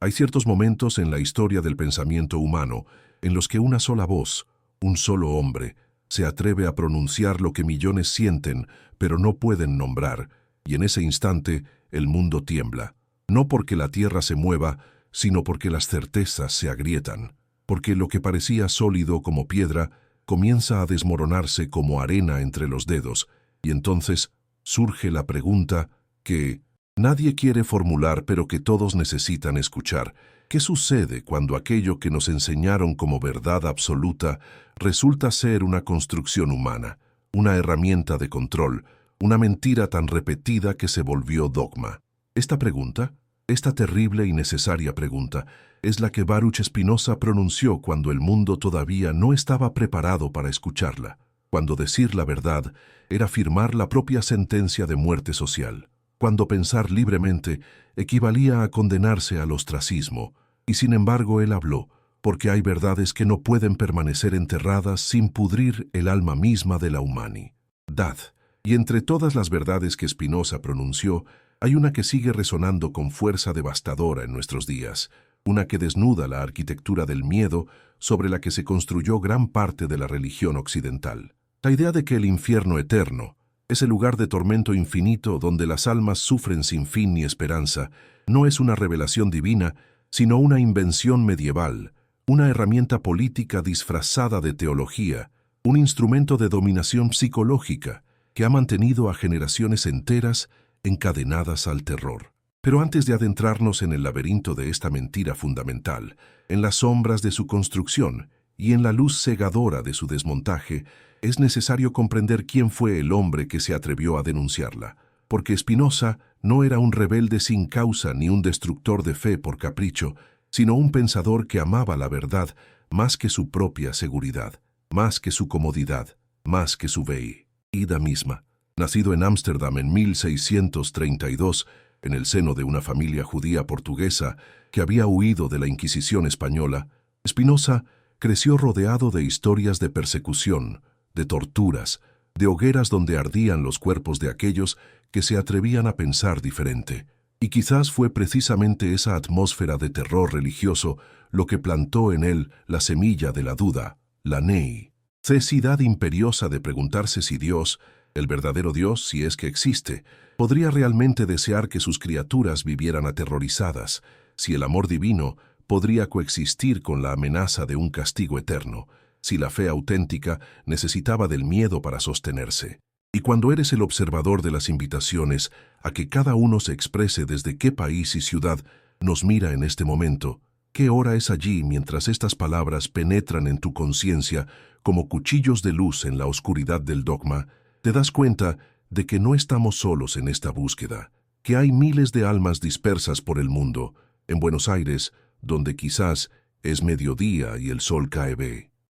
Hay ciertos momentos en la historia del pensamiento humano en los que una sola voz, un solo hombre, se atreve a pronunciar lo que millones sienten, pero no pueden nombrar, y en ese instante el mundo tiembla. No porque la tierra se mueva, sino porque las certezas se agrietan, porque lo que parecía sólido como piedra comienza a desmoronarse como arena entre los dedos, y entonces surge la pregunta que nadie quiere formular pero que todos necesitan escuchar. ¿Qué sucede cuando aquello que nos enseñaron como verdad absoluta resulta ser una construcción humana, una herramienta de control, una mentira tan repetida que se volvió dogma? Esta pregunta, esta terrible y necesaria pregunta, es la que Baruch Spinoza pronunció cuando el mundo todavía no estaba preparado para escucharla, cuando decir la verdad era firmar la propia sentencia de muerte social, cuando pensar libremente equivalía a condenarse al ostracismo, y sin embargo él habló, porque hay verdades que no pueden permanecer enterradas sin pudrir el alma misma de la humanidad. Y entre todas las verdades que Spinoza pronunció, hay una que sigue resonando con fuerza devastadora en nuestros días, una que desnuda la arquitectura del miedo sobre la que se construyó gran parte de la religión occidental. La idea de que el infierno eterno, ese lugar de tormento infinito donde las almas sufren sin fin ni esperanza, no es una revelación divina, sino una invención medieval, una herramienta política disfrazada de teología, un instrumento de dominación psicológica que ha mantenido a generaciones enteras encadenadas al terror. Pero antes de adentrarnos en el laberinto de esta mentira fundamental, en las sombras de su construcción y en la luz cegadora de su desmontaje, es necesario comprender quién fue el hombre que se atrevió a denunciarla, porque Spinoza no era un rebelde sin causa ni un destructor de fe por capricho, sino un pensador que amaba la verdad más que su propia seguridad, más que su comodidad, más que su vida misma. Nacido en Ámsterdam en 1632, en el seno de una familia judía portuguesa que había huido de la Inquisición española, Spinoza creció rodeado de historias de persecución, de torturas, de hogueras donde ardían los cuerpos de aquellos que se atrevían a pensar diferente. Y quizás fue precisamente esa atmósfera de religioso lo que plantó en él la semilla de la duda, la necesidad imperiosa de preguntarse si Dios, el verdadero Dios, si es que existe, podría realmente desear que sus criaturas vivieran aterrorizadas, si el amor divino podría coexistir con la amenaza de un castigo eterno, si la fe auténtica necesitaba del miedo para sostenerse. Y cuando eres el observador de las invitaciones a que cada uno se exprese desde qué país y ciudad nos mira en este momento, ¿qué hora es allí mientras estas palabras penetran en tu conciencia como cuchillos de luz en la oscuridad del dogma? Te das cuenta de que no estamos solos en esta búsqueda, que hay miles de almas dispersas por el mundo, en Buenos Aires, donde quizás es mediodía y el sol cae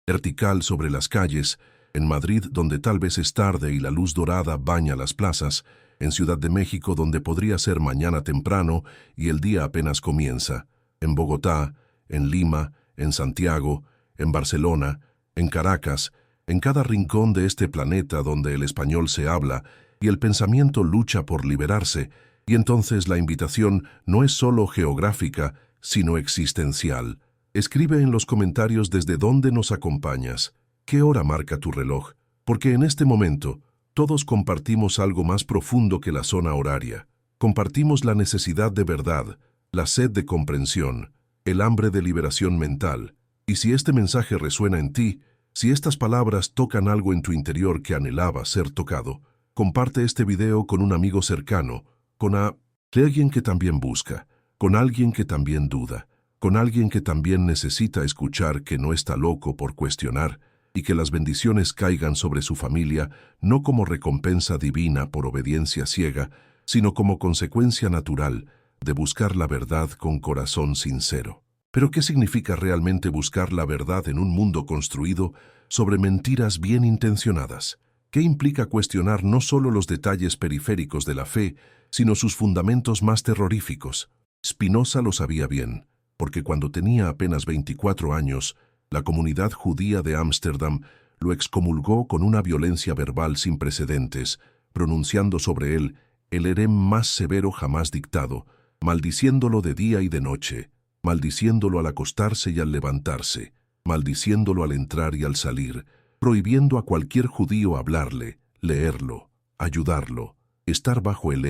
vertical sobre las calles, en Madrid, donde tal vez es tarde y la luz dorada baña las plazas, en Ciudad de México, donde podría ser mañana temprano y el día apenas comienza, en Bogotá, en Lima, en Santiago, en Barcelona, en Caracas, en cada rincón de este planeta donde el español se habla y el pensamiento lucha por liberarse, y entonces la invitación no es solo geográfica, sino existencial. Escribe en los comentarios desde dónde nos acompañas, qué hora marca tu reloj, porque en este momento todos compartimos algo más profundo que la zona horaria. Compartimos la necesidad de verdad, la sed de comprensión, el hambre de liberación mental, y si este mensaje resuena en ti, si estas palabras tocan algo en tu interior que anhelaba ser tocado, comparte este video con un amigo cercano, con alguien que también busca, con alguien que también duda, con alguien que también necesita escuchar que no está loco por cuestionar y que las bendiciones caigan sobre su familia no como recompensa divina por obediencia ciega, sino como consecuencia natural de buscar la verdad con corazón sincero. Pero ¿qué significa realmente buscar la verdad en un mundo construido sobre mentiras bien intencionadas? ¿Qué implica cuestionar no solo los detalles periféricos de la fe, sino sus fundamentos más terroríficos? Spinoza lo sabía bien, porque cuando tenía apenas 24 años, la comunidad judía de Ámsterdam lo excomulgó con una violencia verbal sin precedentes, pronunciando sobre él el herem más severo jamás dictado, maldiciéndolo de día y de noche. maldiciéndolo al acostarse y al levantarse, maldiciéndolo al entrar y al salir, prohibiendo a cualquier judío hablarle, leerlo, ayudarlo, estar bajo el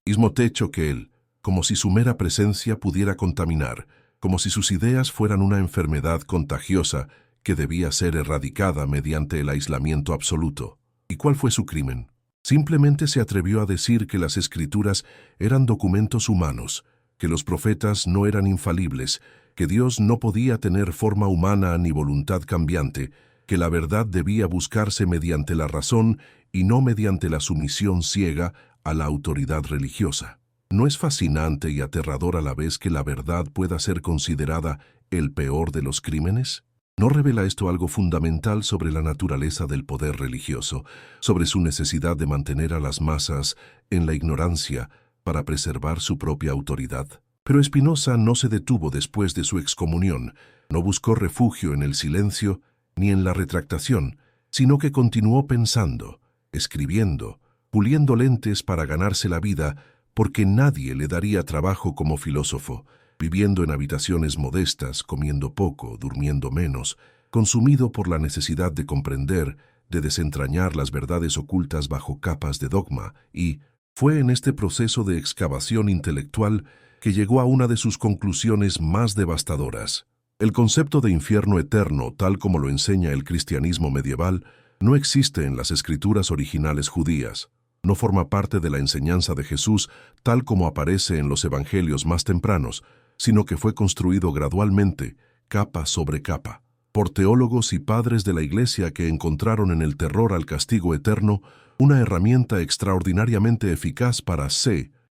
mismo techo que él, como si su mera presencia pudiera contaminar, como si sus ideas fueran una enfermedad contagiosa que debía ser erradicada mediante el aislamiento absoluto. ¿Y cuál fue su crimen? Simplemente se atrevió a decir que las Escrituras eran documentos humanos, que los profetas no eran infalibles, que Dios no podía tener forma humana ni voluntad cambiante, que la verdad debía buscarse mediante la razón y no mediante la sumisión ciega a la autoridad religiosa. ¿No es fascinante y aterrador a la vez que la verdad pueda ser considerada el peor de los crímenes? ¿No revela esto algo fundamental sobre la naturaleza del poder religioso, sobre su necesidad de mantener a las masas en la ignorancia para preservar su propia autoridad? Pero Spinoza no se detuvo después de su excomunión, no buscó refugio en el silencio ni en la retractación, sino que continuó pensando, escribiendo, puliendo lentes para ganarse la vida, porque nadie le daría trabajo como filósofo, viviendo en habitaciones modestas, comiendo poco, durmiendo menos, consumido por la necesidad de comprender, de desentrañar las verdades ocultas bajo capas de dogma, y fue en este proceso de excavación intelectual que llegó a una de sus conclusiones más devastadoras. El concepto de infierno eterno, tal como lo enseña el cristianismo medieval, no existe en las escrituras originales judías. No forma parte de la enseñanza de Jesús tal como aparece en los evangelios más tempranos, sino que fue construido gradualmente, capa sobre capa, por teólogos y padres de la Iglesia que encontraron en el terror al castigo eterno una herramienta extraordinariamente eficaz para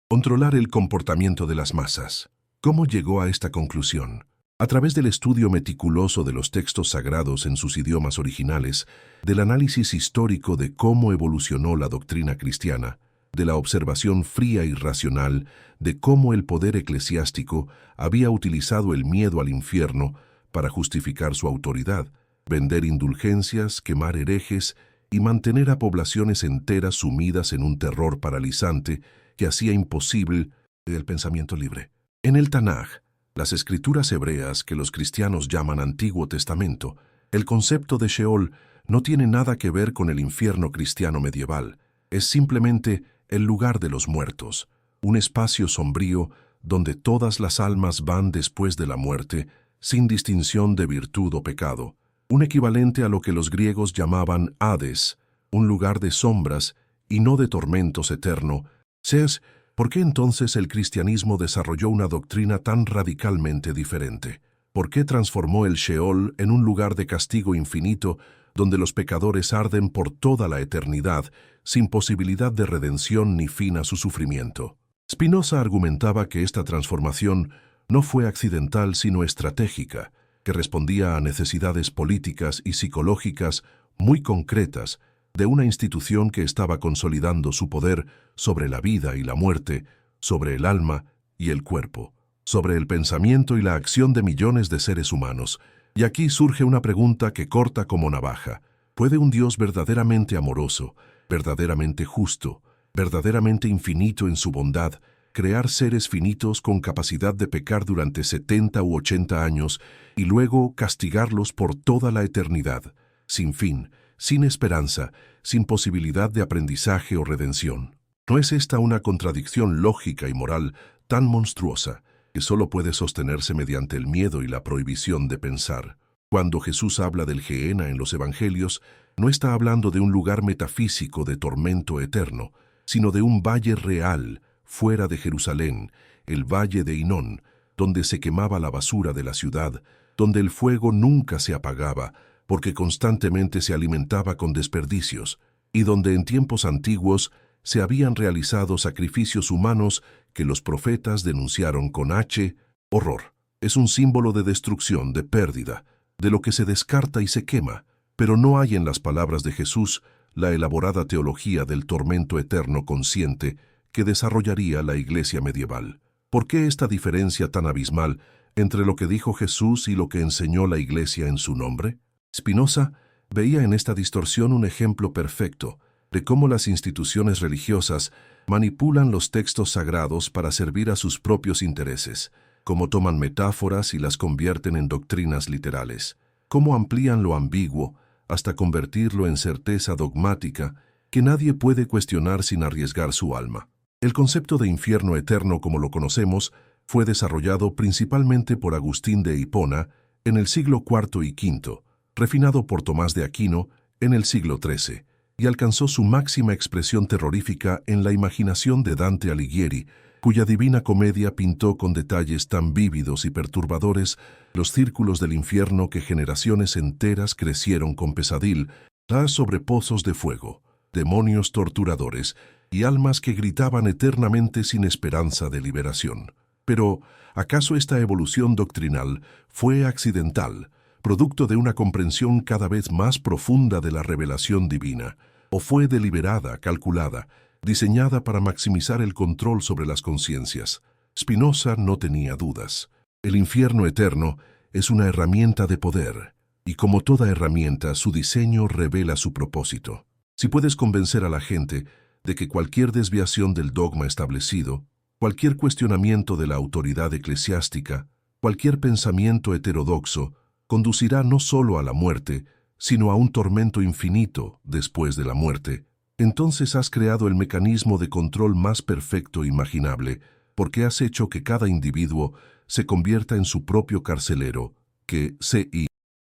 controlar el comportamiento de las masas. ¿Cómo llegó a esta conclusión? A través del estudio meticuloso de los textos sagrados en sus idiomas originales, del análisis histórico de cómo evolucionó la doctrina cristiana, de la observación fría y racional de cómo el poder eclesiástico había utilizado el miedo al infierno para justificar su autoridad, vender indulgencias, quemar herejes y mantener a poblaciones enteras sumidas en un terror paralizante que hacía imposible el pensamiento libre. En el Tanaj, las escrituras hebreas que los cristianos llaman Antiguo Testamento, el concepto de Sheol no tiene nada que ver con el infierno cristiano medieval. Es simplemente el lugar de los muertos, un espacio sombrío donde todas las almas van después de la muerte, sin distinción de virtud o pecado, un equivalente a lo que los griegos llamaban Hades, un lugar de sombras y no de tormentos eterno. ¿Por qué entonces el cristianismo desarrolló una doctrina tan radicalmente diferente? ¿Por qué transformó el Sheol en un lugar de castigo infinito donde los pecadores arden por toda la eternidad, sin posibilidad de redención ni fin a su sufrimiento? Spinoza argumentaba que esta transformación no fue accidental sino estratégica, que respondía a necesidades políticas y psicológicas muy concretas de una institución que estaba consolidando su poder sobre la vida y la muerte, sobre el alma y el cuerpo, sobre el pensamiento y la acción de millones de seres humanos. Y aquí surge una pregunta que corta como navaja. ¿Puede un Dios verdaderamente amoroso, verdaderamente justo, verdaderamente infinito en su bondad, crear seres finitos con capacidad de pecar durante 70 u 80 años y luego castigarlos por toda la eternidad, sin fin, sin esperanza, sin posibilidad de aprendizaje o redención? ¿No es esta una contradicción lógica y moral tan monstruosa que solo puede sostenerse mediante el miedo y la prohibición de pensar? Cuando Jesús habla del Gehenna en los Evangelios, no está hablando de un lugar metafísico de tormento eterno, sino de un valle real, fuera de Jerusalén, el valle de Hinón, donde se quemaba la basura de la ciudad, donde el fuego nunca se apagaba, porque constantemente se alimentaba con desperdicios, y donde en tiempos antiguos se habían realizado sacrificios humanos que los profetas denunciaron con horror. Es un símbolo de destrucción, de pérdida, de lo que se descarta y se quema, pero no hay en las palabras de Jesús la elaborada teología del tormento eterno consciente que desarrollaría la Iglesia medieval. ¿Por qué esta diferencia tan abismal entre lo que dijo Jesús y lo que enseñó la Iglesia en su nombre? Spinoza veía en esta distorsión un ejemplo perfecto de cómo las instituciones religiosas manipulan los textos sagrados para servir a sus propios intereses. cómo toman metáforas y las convierten en doctrinas literales, cómo amplían lo ambiguo hasta convertirlo en certeza dogmática que nadie puede cuestionar sin arriesgar su alma. El concepto de infierno eterno como lo conocemos fue desarrollado principalmente por Agustín de Hipona en el siglo IV y V, refinado por Tomás de Aquino en el siglo XIII, y alcanzó su máxima expresión terrorífica en la imaginación de Dante Alighieri, cuya Divina Comedia pintó con detalles tan vívidos y perturbadores los círculos del infierno que generaciones enteras crecieron con pesadil, sobre pozos de fuego, demonios torturadores y almas que gritaban eternamente sin esperanza de liberación. Pero, ¿acaso esta evolución doctrinal fue accidental, producto de una comprensión cada vez más profunda de la revelación divina, o fue deliberada, calculada, diseñada para maximizar el control sobre las conciencias? Spinoza no tenía dudas. El infierno eterno es una herramienta de poder, y como toda herramienta, su diseño revela su propósito. Si puedes convencer a la gente de que cualquier desviación del dogma establecido, cualquier cuestionamiento de la autoridad eclesiástica, cualquier pensamiento heterodoxo, conducirá no solo a la muerte, sino a un tormento infinito después de la muerte, entonces has creado el mecanismo de control más perfecto imaginable, porque has hecho que cada individuo se convierta en su propio carcelero, que,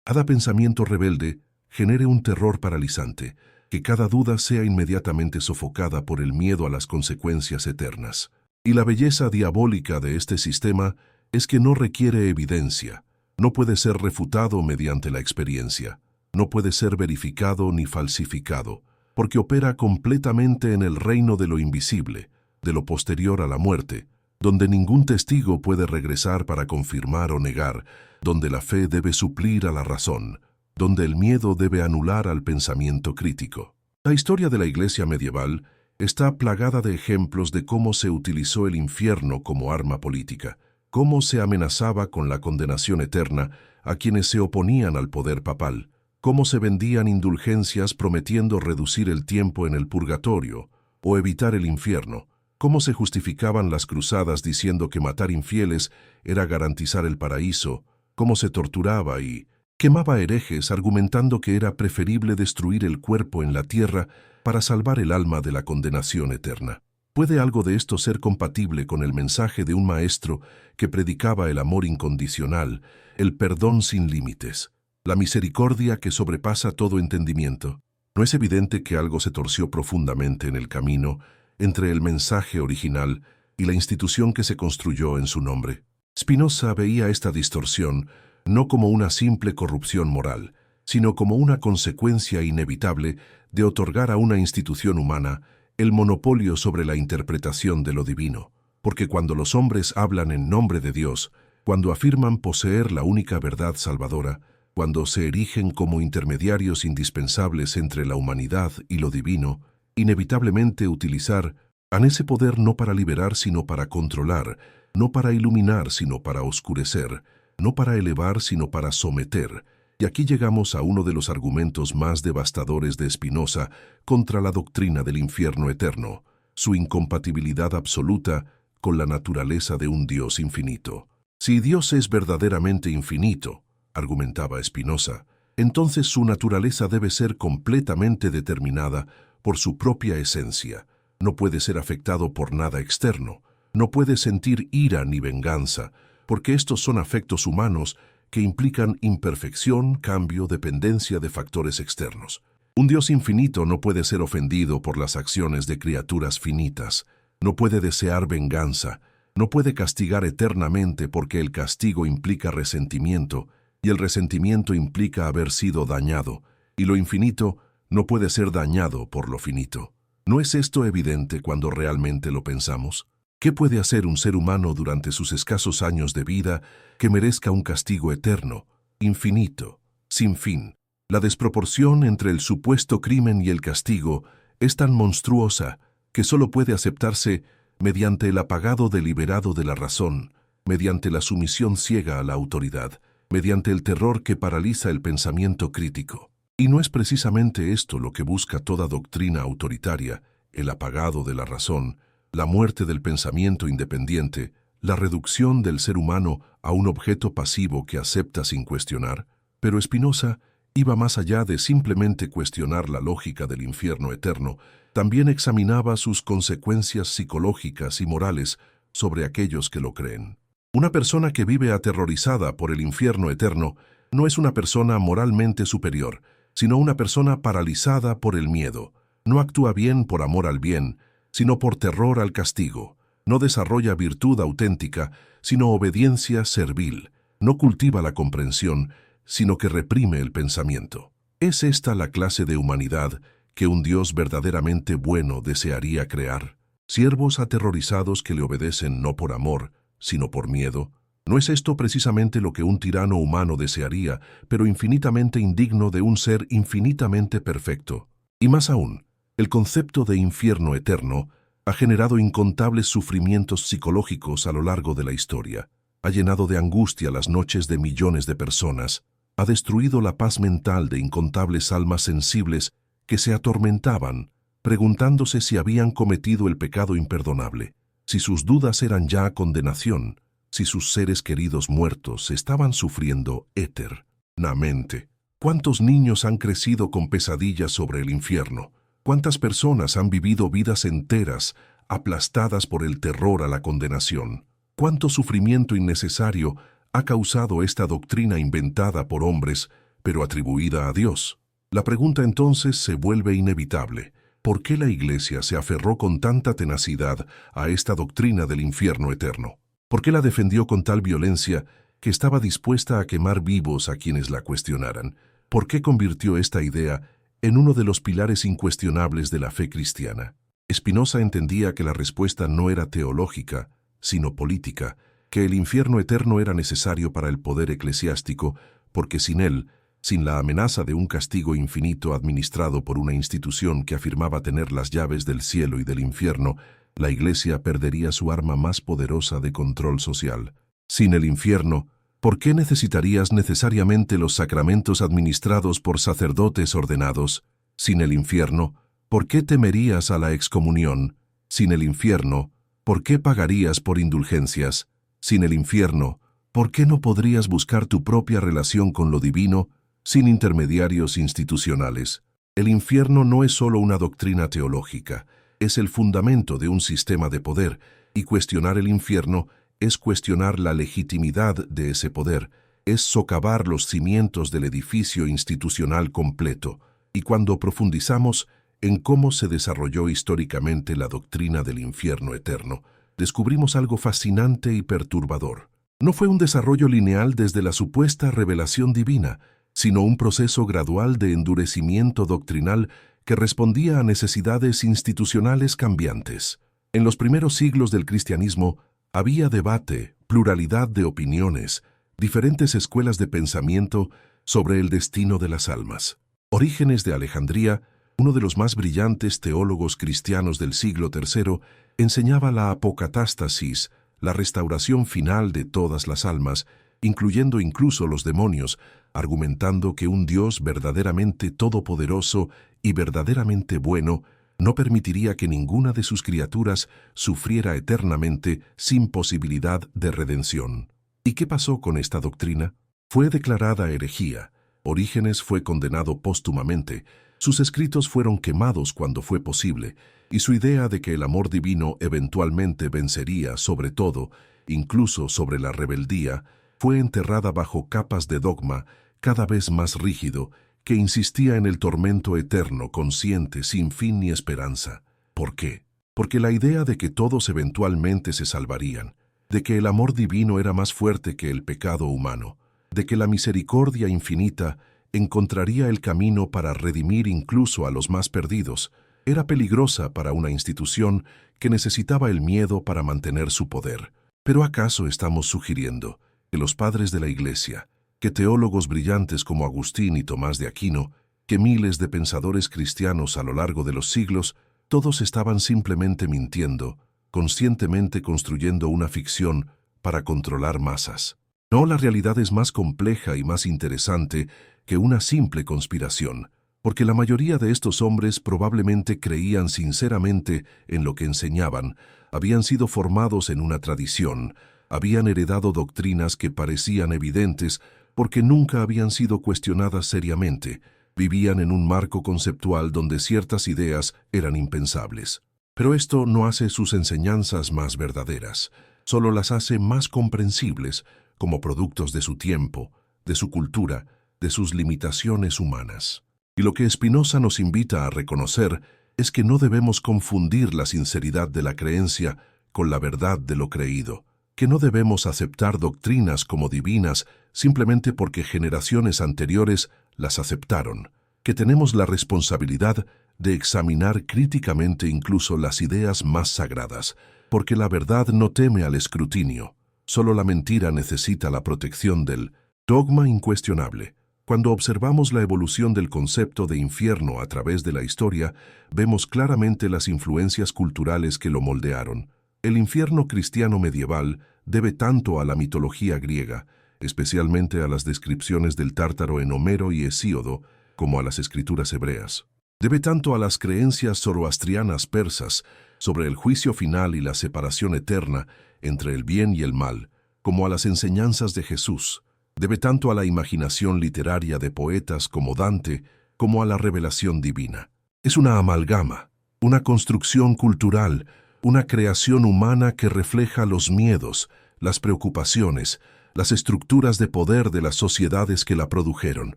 cada pensamiento rebelde genere un terror paralizante, que cada duda sea inmediatamente sofocada por el miedo a las consecuencias eternas. Y la belleza diabólica de este sistema es que no requiere evidencia, no puede ser refutado mediante la experiencia, no puede ser verificado ni falsificado, porque opera completamente en el reino de lo invisible, de lo posterior a la muerte, donde ningún testigo puede regresar para confirmar o negar, donde la fe debe suplir a la razón, donde el miedo debe anular al pensamiento crítico. La historia de la Iglesia medieval está plagada de ejemplos de cómo se utilizó el infierno como arma política, cómo se amenazaba con la condenación eterna a quienes se oponían al poder papal, cómo se vendían indulgencias prometiendo reducir el tiempo en el purgatorio o evitar el infierno, cómo se justificaban las cruzadas diciendo que matar infieles era garantizar el paraíso, cómo se torturaba y quemaba herejes argumentando que era preferible destruir el cuerpo en la tierra para salvar el alma de la condenación eterna. ¿Puede algo de esto ser compatible con el mensaje de un maestro que predicaba el amor incondicional, el perdón sin límites, la misericordia que sobrepasa todo entendimiento? ¿No es evidente que algo se torció profundamente en el camino entre el mensaje original y la institución que se construyó en su nombre? Spinoza veía esta distorsión no como una simple corrupción moral, sino como una consecuencia inevitable de otorgar a una institución humana el monopolio sobre la interpretación de lo divino, porque cuando los hombres hablan en nombre de Dios, cuando afirman poseer la única verdad salvadora, cuando se erigen como intermediarios indispensables entre la humanidad y lo divino, inevitablemente utilizarán ese poder no para liberar sino para controlar, no para iluminar sino para oscurecer, no para elevar sino para someter. Y aquí llegamos a uno de los argumentos más devastadores de Spinoza contra la doctrina del infierno eterno, su incompatibilidad absoluta con la naturaleza de un Dios infinito. Si Dios es verdaderamente infinito, argumentaba Spinoza, entonces su naturaleza debe ser completamente determinada por su propia esencia. No puede ser afectado por nada externo, no puede sentir ira ni venganza, porque estos son afectos humanos que implican imperfección, cambio, dependencia de factores externos. Un Dios infinito no puede ser ofendido por las acciones de criaturas finitas, no puede desear venganza, no puede castigar eternamente porque el castigo implica resentimiento y el resentimiento implica haber sido dañado, y lo infinito no puede ser dañado por lo finito. ¿No es esto evidente cuando realmente lo pensamos? ¿Qué puede hacer un ser humano durante sus escasos años de vida que merezca un castigo eterno, infinito, sin fin? La desproporción entre el supuesto crimen y el castigo es tan monstruosa que solo puede aceptarse mediante el apagado deliberado de la razón, mediante la sumisión ciega a la autoridad, mediante el terror que paraliza el pensamiento crítico. Y no es precisamente esto lo que busca toda doctrina autoritaria, el apagado de la razón, la muerte del pensamiento independiente, la reducción del ser humano a un objeto pasivo que acepta sin cuestionar, pero Spinoza iba más allá de simplemente cuestionar la lógica del infierno eterno, también examinaba sus consecuencias psicológicas y morales sobre aquellos que lo creen. Una persona que vive aterrorizada por el infierno eterno no es una persona moralmente superior, sino una persona paralizada por el miedo. No actúa bien por amor al bien, sino por terror al castigo. No desarrolla virtud auténtica, sino obediencia servil. No cultiva la comprensión, sino que reprime el pensamiento. ¿Es esta la clase de humanidad que un Dios verdaderamente bueno desearía crear? Siervos aterrorizados que le obedecen no por amor, sino por miedo. ¿No es esto precisamente lo que un tirano humano desearía, pero infinitamente indigno de un ser infinitamente perfecto? Y más aún, el concepto de infierno eterno ha generado incontables sufrimientos psicológicos a lo largo de la historia, ha llenado de angustia las noches de millones de personas, ha destruido la paz mental de incontables almas sensibles que se atormentaban, preguntándose si habían cometido el pecado imperdonable, si sus dudas eran ya condenación, si sus seres queridos muertos estaban sufriendo eternamente. ¿Cuántos niños han crecido con pesadillas sobre el infierno? ¿Cuántas personas han vivido vidas enteras aplastadas por el terror a la condenación? ¿Cuánto sufrimiento innecesario ha causado esta doctrina inventada por hombres, pero atribuida a Dios? La pregunta entonces se vuelve inevitable. ¿Por qué la Iglesia se aferró con tanta tenacidad a esta doctrina del infierno eterno? ¿Por qué la defendió con tal violencia que estaba dispuesta a quemar vivos a quienes la cuestionaran? ¿Por qué convirtió esta idea en uno de los pilares incuestionables de la fe cristiana? Spinoza entendía que la respuesta no era teológica, sino política, que el infierno eterno era necesario para el poder eclesiástico, porque sin él, sin la amenaza de un castigo infinito administrado por una institución que afirmaba tener las llaves del cielo y del infierno, la Iglesia perdería su arma más poderosa de control social. Sin el infierno, ¿por qué necesitarías necesariamente los sacramentos administrados por sacerdotes ordenados? Sin el infierno, ¿por qué temerías a la excomunión? Sin el infierno, ¿por qué pagarías por indulgencias? Sin el infierno, ¿por qué no podrías buscar tu propia relación con lo divino sin intermediarios institucionales? El infierno no es solo una doctrina teológica, es el fundamento de un sistema de poder, y cuestionar el infierno es cuestionar la legitimidad de ese poder, es socavar los cimientos del edificio institucional completo. Y cuando profundizamos en cómo se desarrolló históricamente la doctrina del infierno eterno, descubrimos algo fascinante y perturbador. No fue un desarrollo lineal desde la supuesta revelación divina, sino un proceso gradual de endurecimiento doctrinal que respondía a necesidades institucionales cambiantes. En los primeros siglos del cristianismo había debate, pluralidad de opiniones, diferentes escuelas de pensamiento sobre el destino de las almas. Orígenes de Alejandría, uno de los más brillantes teólogos cristianos del siglo III, enseñaba la apocatástasis, la restauración final de todas las almas, incluyendo incluso los demonios, argumentando que un Dios verdaderamente todopoderoso y verdaderamente bueno no permitiría que ninguna de sus criaturas sufriera eternamente sin posibilidad de redención. ¿Y qué pasó con esta doctrina? Fue declarada herejía. Orígenes fue condenado póstumamente. Sus escritos fueron quemados cuando fue posible, y su idea de que el amor divino eventualmente vencería sobre todo, incluso sobre la rebeldía, fue enterrada bajo capas de dogma cada vez más rígido, que insistía en el tormento eterno consciente sin fin ni esperanza. ¿Por qué? Porque la idea de que todos eventualmente se salvarían, de que el amor divino era más fuerte que el pecado humano, de que la misericordia infinita encontraría el camino para redimir incluso a los más perdidos, era peligrosa para una institución que necesitaba el miedo para mantener su poder. ¿Pero acaso estamos sugiriendo que los padres de la Iglesia, que teólogos brillantes como Agustín y Tomás de Aquino, que miles de pensadores cristianos a lo largo de los siglos, todos estaban simplemente mintiendo, conscientemente construyendo una ficción para controlar masas? No, la realidad es más compleja y más interesante que una simple conspiración, porque la mayoría de estos hombres probablemente creían sinceramente en lo que enseñaban, habían sido formados en una tradición, Habían heredado doctrinas que parecían evidentes porque nunca habían sido cuestionadas seriamente. Vivían en un marco conceptual donde ciertas ideas eran impensables. Pero esto no hace sus enseñanzas más verdaderas, solo las hace más comprensibles como productos de su tiempo, de su cultura, de sus limitaciones humanas. Y lo que Spinoza nos invita a reconocer es que no debemos confundir la sinceridad de la creencia con la verdad de lo creído, que no debemos aceptar doctrinas como divinas simplemente porque generaciones anteriores las aceptaron, que tenemos la responsabilidad de examinar críticamente incluso las ideas más sagradas, porque la verdad no teme al escrutinio, solo la mentira necesita la protección del dogma incuestionable. Cuando observamos la evolución del concepto de infierno a través de la historia, vemos claramente las influencias culturales que lo moldearon. El infierno cristiano medieval debe tanto a la mitología griega, especialmente a las descripciones del Tártaro en Homero y Hesíodo, como a las escrituras hebreas. Debe tanto a las creencias zoroastrianas persas sobre el juicio final y la separación eterna entre el bien y el mal, como a las enseñanzas de Jesús. Debe tanto a la imaginación literaria de poetas como Dante, como a la revelación divina. Es una amalgama, una construcción cultural, una creación humana que refleja los miedos, las preocupaciones, las estructuras de poder de las sociedades que la produjeron.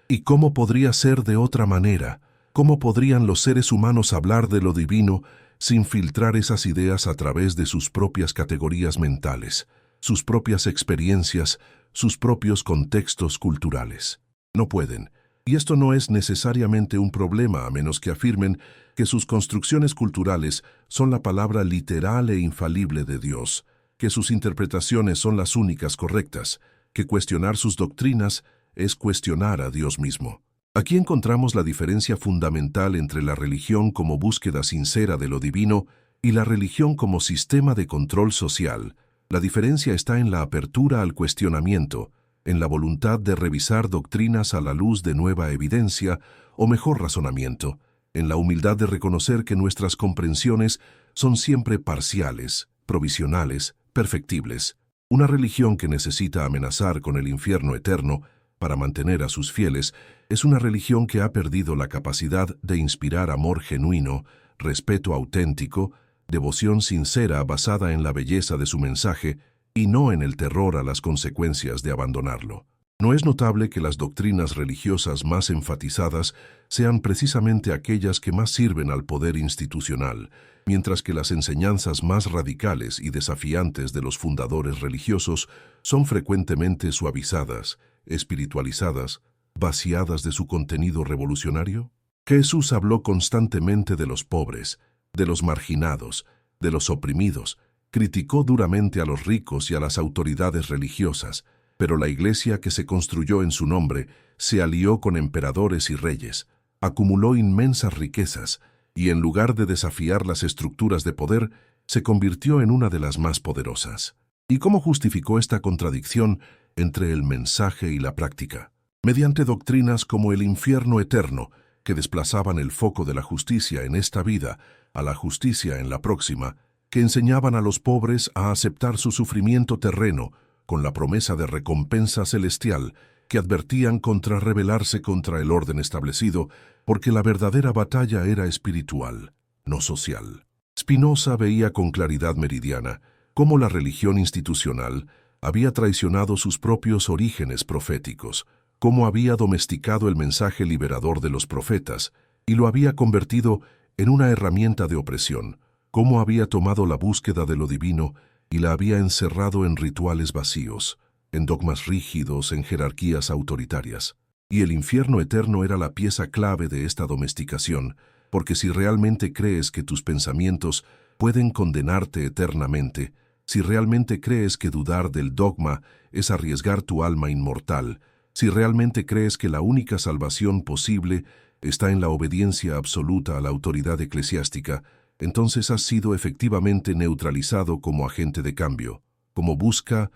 ¿Y cómo podría ser de otra manera? ¿Cómo podrían los seres humanos hablar de lo divino sin filtrar esas ideas a través de sus propias categorías mentales, sus propias experiencias, sus propios contextos culturales? No pueden. Y esto no es necesariamente un problema a menos que afirmen que sus construcciones culturales son la palabra literal e infalible de Dios, que sus interpretaciones son las únicas correctas, que cuestionar sus doctrinas es cuestionar a Dios mismo. Aquí encontramos la diferencia fundamental entre la religión como búsqueda sincera de lo divino y la religión como sistema de control social. La diferencia está en la apertura al cuestionamiento, en la voluntad de revisar doctrinas a la luz de nueva evidencia o mejor razonamiento, en la humildad de reconocer que nuestras comprensiones son siempre parciales, provisionales, perfectibles. Una religión que necesita amenazar con el infierno eterno para mantener a sus fieles es una religión que ha perdido la capacidad de inspirar amor genuino, respeto auténtico, devoción sincera basada en la belleza de su mensaje y no en el terror a las consecuencias de abandonarlo. No es notable que las doctrinas religiosas más enfatizadas sean precisamente aquellas que más sirven al poder institucional, mientras que las enseñanzas más radicales y desafiantes de los fundadores religiosos son frecuentemente suavizadas, espiritualizadas, vaciadas de su contenido revolucionario? Jesús habló constantemente de los pobres, de los marginados, de los oprimidos, criticó duramente a los ricos y a las autoridades religiosas, pero la iglesia que se construyó en su nombre se alió con emperadores y reyes, acumuló inmensas riquezas y en lugar de desafiar las estructuras de poder, se convirtió en una de las más poderosas. ¿Y cómo justificó esta contradicción entre el mensaje y la práctica? Mediante doctrinas como el infierno eterno, que desplazaban el foco de la justicia en esta vida a la justicia en la próxima, que enseñaban a los pobres a aceptar su sufrimiento terreno con la promesa de recompensa celestial, que advertían contra rebelarse contra el orden establecido, porque la verdadera batalla era espiritual, no social. Spinoza veía con claridad meridiana cómo la religión institucional había traicionado sus propios orígenes proféticos, cómo había domesticado el mensaje liberador de los profetas y lo había convertido en una herramienta de opresión, cómo había tomado la búsqueda de lo divino y la había encerrado en rituales vacíos, en dogmas rígidos, en jerarquías autoritarias. Y el infierno eterno era la pieza clave de esta domesticación, porque si realmente crees que tus pensamientos pueden condenarte eternamente, si realmente crees que dudar del dogma es arriesgar tu alma inmortal, si realmente crees que la única salvación posible está en la obediencia absoluta a la autoridad eclesiástica, entonces has sido efectivamente neutralizado como agente de cambio, como buscador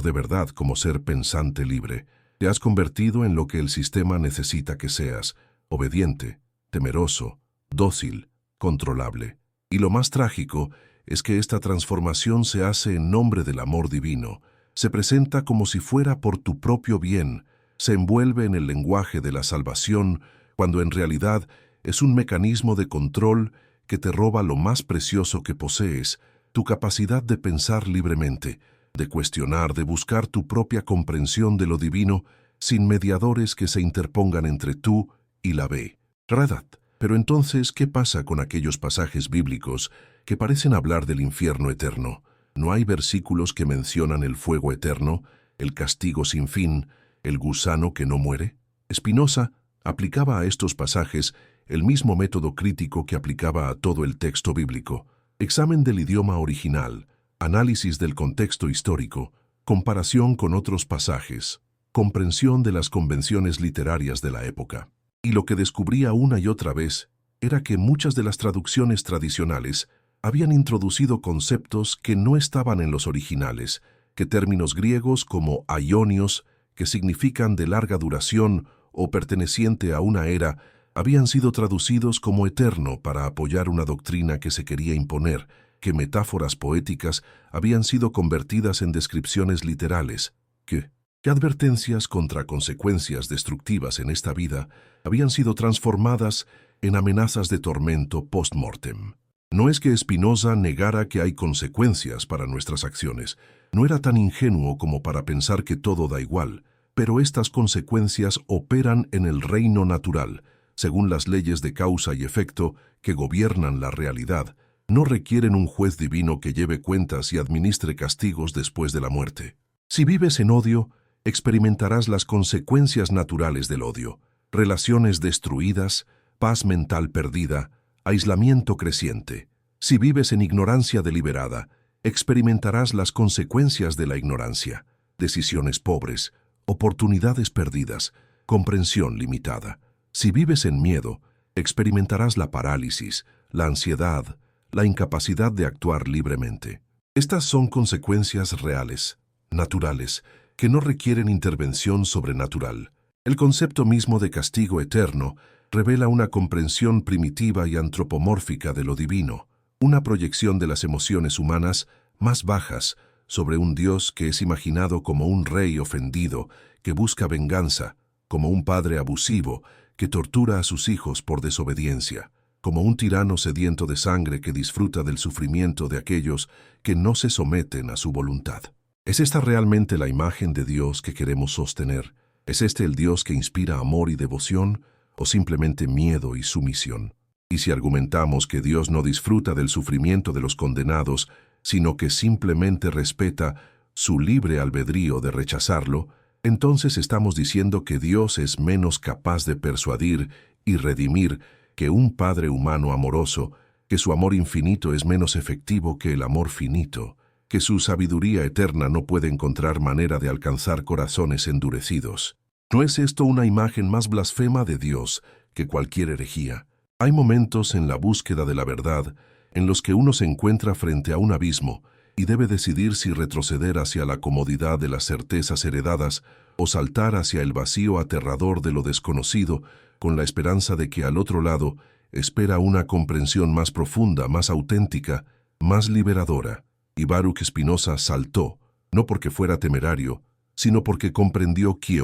de verdad, como ser pensante libre. Te has convertido en lo que el sistema necesita que seas: obediente, temeroso, dócil, controlable. Y lo más trágico es que esta transformación se hace en nombre del amor divino, se presenta como si fuera por tu propio bien, se envuelve en el lenguaje de la salvación, cuando en realidad es un mecanismo de control que te roba lo más precioso que posees, tu capacidad de pensar libremente, de cuestionar, de buscar tu propia comprensión de lo divino, sin mediadores que se interpongan entre tú y la verdad. Pero entonces, ¿qué pasa con aquellos pasajes bíblicos que parecen hablar del infierno eterno? ¿No hay versículos que mencionan el fuego eterno, el castigo sin fin, el gusano que no muere? Spinoza aplicaba a estos pasajes el mismo método crítico que aplicaba a todo el texto bíblico: examen del idioma original, análisis del contexto histórico, comparación con otros pasajes, comprensión de las convenciones literarias de la época. Y lo que descubría una y otra vez era que muchas de las traducciones tradicionales habían introducido conceptos que no estaban en los originales, que términos griegos como aionios, que significan de larga duración o perteneciente a una era, habían sido traducidos como eterno para apoyar una doctrina que se quería imponer, que metáforas poéticas habían sido convertidas en descripciones literales, que advertencias contra consecuencias destructivas en esta vida habían sido transformadas en amenazas de tormento post-mortem. No es que Spinoza negara que hay consecuencias para nuestras acciones, no era tan ingenuo como para pensar que todo da igual, pero estas consecuencias operan en el reino natural, según las leyes de causa y efecto que gobiernan la realidad, no requieren un juez divino que lleve cuentas y administre castigos después de la muerte. Si vives en odio, experimentarás las consecuencias naturales del odio: relaciones destruidas, paz mental perdida, aislamiento creciente. Si vives en ignorancia deliberada, experimentarás las consecuencias de la ignorancia: decisiones pobres, oportunidades perdidas, comprensión limitada. Si vives en miedo, experimentarás la parálisis, la ansiedad, la incapacidad de actuar libremente. Estas son consecuencias reales, naturales, que no requieren intervención sobrenatural. El concepto mismo de castigo eterno revela una comprensión primitiva y antropomórfica de lo divino, una proyección de las emociones humanas más bajas sobre un Dios que es imaginado como un rey ofendido que busca venganza, como un padre abusivo que tortura a sus hijos por desobediencia, como un tirano sediento de sangre que disfruta del sufrimiento de aquellos que no se someten a su voluntad. ¿Es esta realmente la imagen de Dios que queremos sostener? ¿Es este el Dios que inspira amor y devoción, o simplemente miedo y sumisión? Y si argumentamos que Dios no disfruta del sufrimiento de los condenados, sino que simplemente respeta su libre albedrío de rechazarlo, entonces estamos diciendo que Dios es menos capaz de persuadir y redimir que un Padre humano amoroso, que su amor infinito es menos efectivo que el amor finito, que su sabiduría eterna no puede encontrar manera de alcanzar corazones endurecidos. ¿No es esto una imagen más blasfema de Dios que cualquier herejía? Hay momentos en la búsqueda de la verdad en los que uno se encuentra frente a un abismo y debe decidir si retroceder hacia la comodidad de las certezas heredadas o saltar hacia el vacío aterrador de lo desconocido con la esperanza de que al otro lado espera una comprensión más profunda, más auténtica, más liberadora. Y Baruch Spinoza saltó, no porque fuera temerario, sino porque comprendió que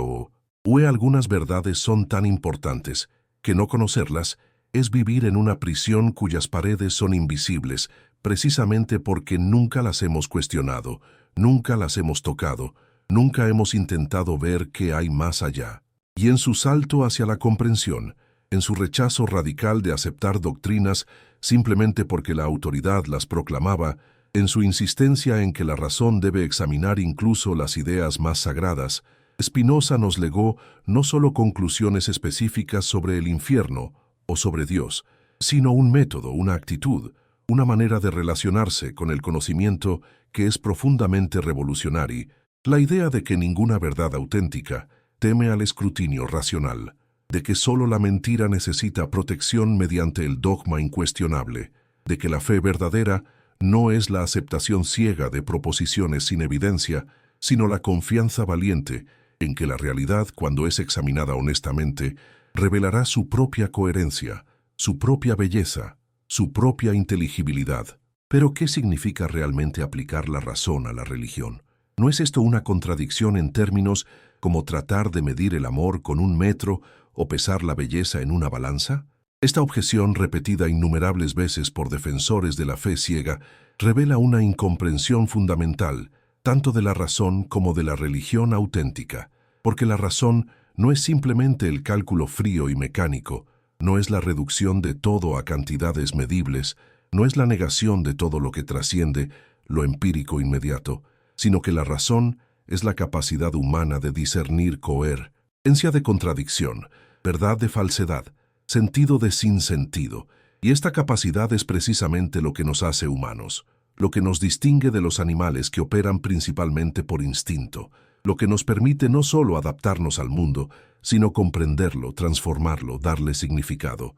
algunas verdades son tan importantes que no conocerlas es vivir en una prisión cuyas paredes son invisibles, precisamente porque nunca las hemos cuestionado, nunca las hemos tocado, nunca hemos intentado ver qué hay más allá. Y en su salto hacia la comprensión, en su rechazo radical de aceptar doctrinas simplemente porque la autoridad las proclamaba, en su insistencia en que la razón debe examinar incluso las ideas más sagradas, Spinoza nos legó no solo conclusiones específicas sobre el infierno o sobre Dios, sino un método, una actitud, una manera de relacionarse con el conocimiento que es profundamente revolucionario, la idea de que ninguna verdad auténtica teme al escrutinio racional, de que solo la mentira necesita protección mediante el dogma incuestionable, de que la fe verdadera no es la aceptación ciega de proposiciones sin evidencia, sino la confianza valiente en que la realidad, cuando es examinada honestamente, revelará su propia coherencia, su propia belleza, su propia inteligibilidad. Pero, ¿qué significa realmente aplicar la razón a la religión? ¿No es esto una contradicción en términos como tratar de medir el amor con un metro o pesar la belleza en una balanza? Esta objeción, repetida innumerables veces por defensores de la fe ciega, revela una incomprensión fundamental, tanto de la razón como de la religión auténtica, porque la razón no es simplemente el cálculo frío y mecánico, no es la reducción de todo a cantidades medibles, no es la negación de todo lo que trasciende lo empírico inmediato, sino que la razón es la capacidad humana de discernir coherencia de contradicción, verdad de falsedad, sentido de sinsentido, y esta capacidad es precisamente lo que nos hace humanos, lo que nos distingue de los animales que operan principalmente por instinto, lo que nos permite no solo adaptarnos al mundo, sino comprenderlo, transformarlo, darle significado.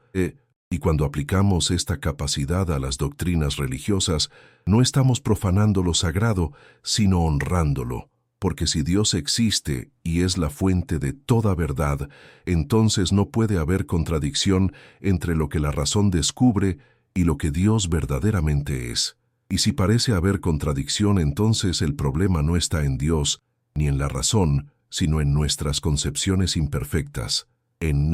Y cuando aplicamos esta capacidad a las doctrinas religiosas, no estamos profanando lo sagrado, sino honrándolo. Porque si Dios existe y es la fuente de toda verdad, entonces no puede haber contradicción entre lo que la razón descubre y lo que Dios verdaderamente es. Y si parece haber contradicción, entonces el problema no está en Dios ni en la razón, sino en nuestras concepciones imperfectas, en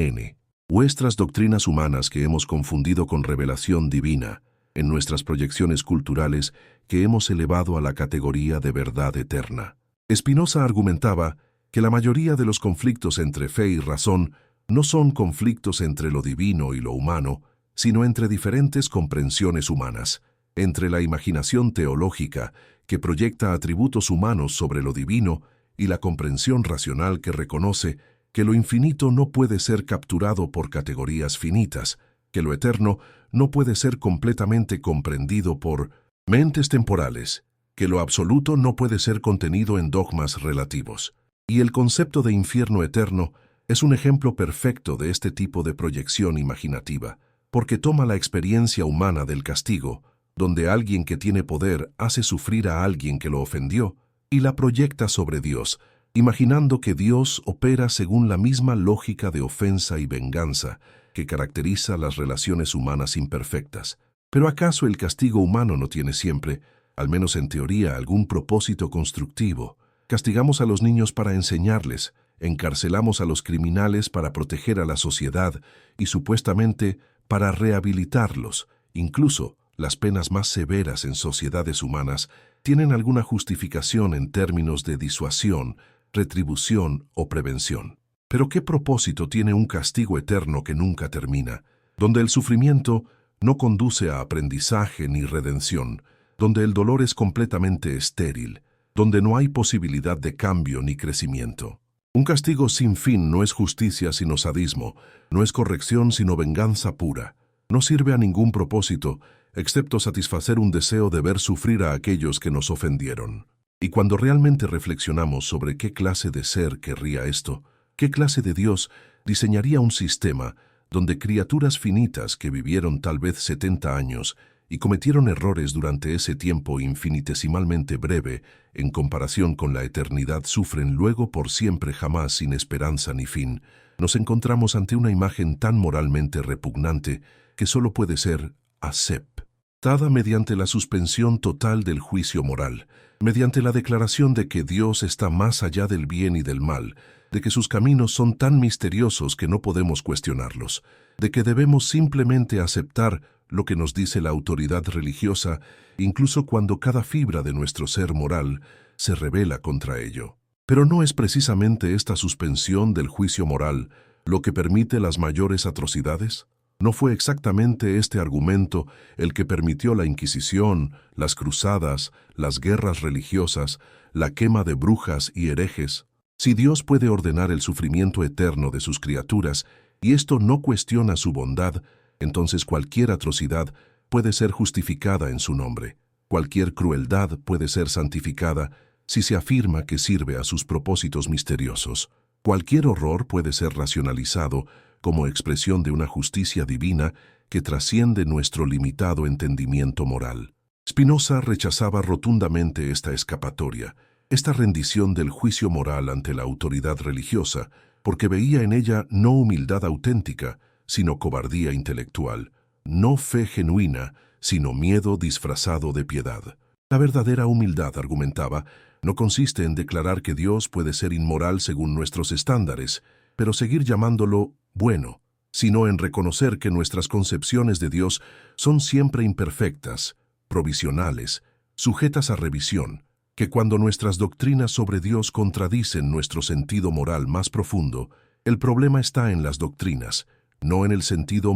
nuestras doctrinas humanas que hemos confundido con revelación divina, en nuestras proyecciones culturales que hemos elevado a la categoría de verdad eterna. Spinoza argumentaba que la mayoría de los conflictos entre fe y razón no son conflictos entre lo divino y lo humano, sino entre diferentes comprensiones humanas, entre la imaginación teológica que proyecta atributos humanos sobre lo divino y la comprensión racional que reconoce que lo infinito no puede ser capturado por categorías finitas, que lo eterno no puede ser completamente comprendido por mentes temporales, que lo absoluto no puede ser contenido en dogmas relativos. Y el concepto de infierno eterno es un ejemplo perfecto de este tipo de proyección imaginativa, porque toma la experiencia humana del castigo, donde alguien que tiene poder hace sufrir a alguien que lo ofendió, y la proyecta sobre Dios, imaginando que Dios opera según la misma lógica de ofensa y venganza que caracteriza las relaciones humanas imperfectas. Pero ¿acaso el castigo humano no tiene siempre, al menos en teoría, algún propósito constructivo? Castigamos a los niños para enseñarles, encarcelamos a los criminales para proteger a la sociedad y supuestamente para rehabilitarlos. Incluso las penas más severas en sociedades humanas tienen alguna justificación en términos de disuasión, retribución o prevención. Pero ¿qué propósito tiene un castigo eterno que nunca termina, donde el sufrimiento no conduce a aprendizaje ni redención, donde el dolor es completamente estéril, donde no hay posibilidad de cambio ni crecimiento? Un castigo sin fin no es justicia sino sadismo, no es corrección sino venganza pura. No sirve a ningún propósito, excepto satisfacer un deseo de ver sufrir a aquellos que nos ofendieron. Y cuando realmente reflexionamos sobre qué clase de ser querría esto, qué clase de Dios diseñaría un sistema donde criaturas finitas que vivieron tal vez 70 años y cometieron errores durante ese tiempo infinitesimalmente breve en comparación con la eternidad sufren luego por siempre jamás sin esperanza ni fin, nos encontramos ante una imagen tan moralmente repugnante que solo puede ser aceptada mediante la suspensión total del juicio moral, mediante la declaración de que Dios está más allá del bien y del mal, de que sus caminos son tan misteriosos que no podemos cuestionarlos, de que debemos simplemente aceptar lo que nos dice la autoridad religiosa, incluso cuando cada fibra de nuestro ser moral se rebela contra ello. Pero ¿no es precisamente esta suspensión del juicio moral lo que permite las mayores atrocidades? ¿No fue exactamente este argumento el que permitió la Inquisición, las cruzadas, las guerras religiosas, la quema de brujas y herejes? Si Dios puede ordenar el sufrimiento eterno de sus criaturas, y esto no cuestiona su bondad, entonces cualquier atrocidad puede ser justificada en su nombre. Cualquier crueldad puede ser santificada si se afirma que sirve a sus propósitos misteriosos. Cualquier horror puede ser racionalizado como expresión de una justicia divina que trasciende nuestro limitado entendimiento moral. Spinoza rechazaba rotundamente esta escapatoria, esta rendición del juicio moral ante la autoridad religiosa, porque veía en ella no humildad auténtica, sino cobardía intelectual, no fe genuina, sino miedo disfrazado de piedad. La verdadera humildad, argumentaba, no consiste en declarar que Dios puede ser inmoral según nuestros estándares, pero seguir llamándolo bueno, sino en reconocer que nuestras concepciones de Dios son siempre imperfectas, provisionales, sujetas a revisión, que cuando nuestras doctrinas sobre Dios contradicen nuestro sentido moral más profundo, el problema está en las doctrinas, no en el sentido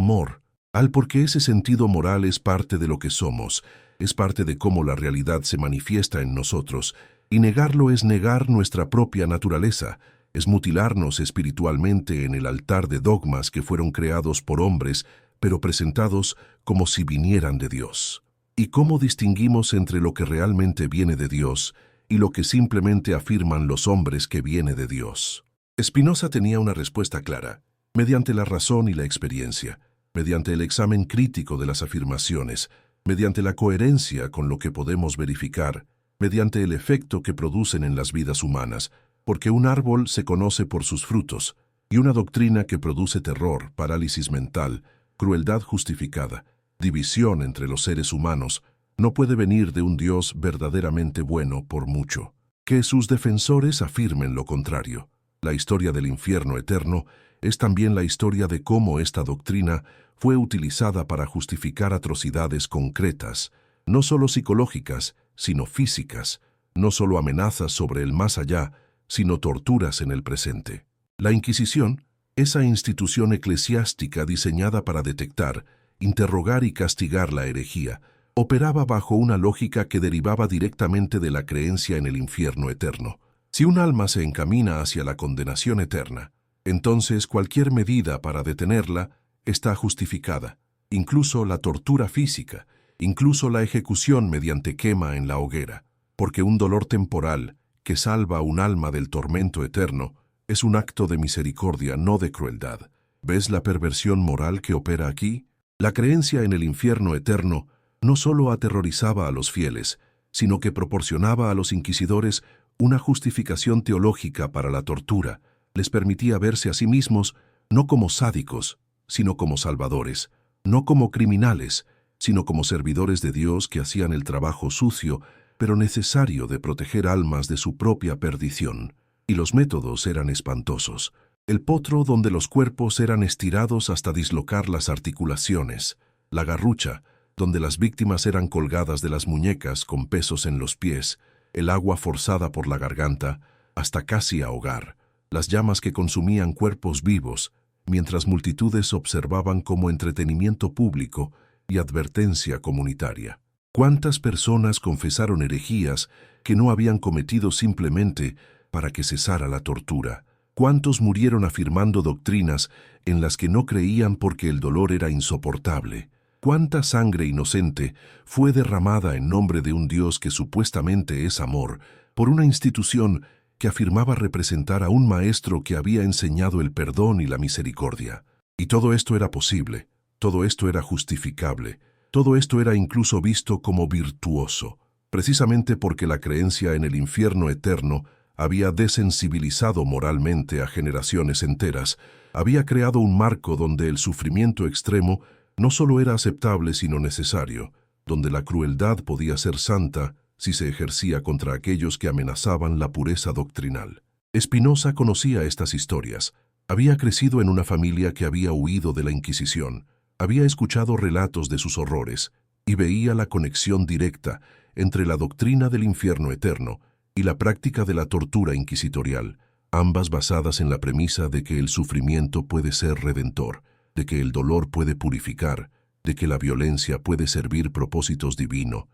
porque ese sentido moral es parte de lo que somos, es parte de cómo la realidad se manifiesta en nosotros, y negarlo es negar nuestra propia naturaleza, es mutilarnos espiritualmente en el altar de dogmas que fueron creados por hombres, pero presentados como si vinieran de Dios. ¿Y cómo distinguimos entre lo que realmente viene de Dios y lo que simplemente afirman los hombres que viene de Dios? Spinoza tenía una respuesta clara, mediante la razón y la experiencia, mediante el examen crítico de las afirmaciones, mediante la coherencia con lo que podemos verificar, mediante el efecto que producen en las vidas humanas, porque un árbol se conoce por sus frutos, y una doctrina que produce terror, parálisis mental, crueldad justificada, división entre los seres humanos, no puede venir de un Dios verdaderamente bueno por mucho. Que sus defensores afirmen lo contrario. La historia del infierno eterno es también la historia de cómo esta doctrina fue utilizada para justificar atrocidades concretas, no solo psicológicas, sino físicas, no solo amenazas sobre el más allá, sino torturas en el presente. La Inquisición, esa institución eclesiástica diseñada para detectar, interrogar y castigar la herejía, operaba bajo una lógica que derivaba directamente de la creencia en el infierno eterno. Si un alma se encamina hacia la condenación eterna, entonces cualquier medida para detenerla está justificada, incluso la tortura física, incluso la ejecución mediante quema en la hoguera, porque un dolor temporal que salva a un alma del tormento eterno es un acto de misericordia, no de crueldad. ¿Ves la perversión moral que opera aquí? La creencia en el infierno eterno no solo aterrorizaba a los fieles, sino que proporcionaba a los inquisidores una justificación teológica para la tortura, les permitía verse a sí mismos no como sádicos, sino como salvadores, no como criminales, sino como servidores de Dios que hacían el trabajo sucio, pero necesario de proteger almas de su propia perdición. Y los métodos eran espantosos. El potro donde los cuerpos eran estirados hasta dislocar las articulaciones, la garrucha, donde las víctimas eran colgadas de las muñecas con pesos en los pies, el agua forzada por la garganta, hasta casi ahogar, las llamas que consumían cuerpos vivos, mientras multitudes observaban como entretenimiento público y advertencia comunitaria. ¿Cuántas personas confesaron herejías que no habían cometido simplemente para que cesara la tortura? ¿Cuántos murieron afirmando doctrinas en las que no creían porque el dolor era insoportable? ¿Cuánta sangre inocente fue derramada en nombre de un Dios que supuestamente es amor, por una institución que afirmaba representar a un maestro que había enseñado el perdón y la misericordia? Y todo esto era posible, todo esto era justificable, todo esto era incluso visto como virtuoso, precisamente porque la creencia en el infierno eterno había desensibilizado moralmente a generaciones enteras, había creado un marco donde el sufrimiento extremo no solo era aceptable sino necesario, donde la crueldad podía ser santa si se ejercía contra aquellos que amenazaban la pureza doctrinal. Spinoza conocía estas historias, había crecido en una familia que había huido de la Inquisición, había escuchado relatos de sus horrores y veía la conexión directa entre la doctrina del infierno eterno y la práctica de la tortura inquisitorial, ambas basadas en la premisa de que el sufrimiento puede ser redentor, de que el dolor puede purificar, de que la violencia puede servir propósitos divinos.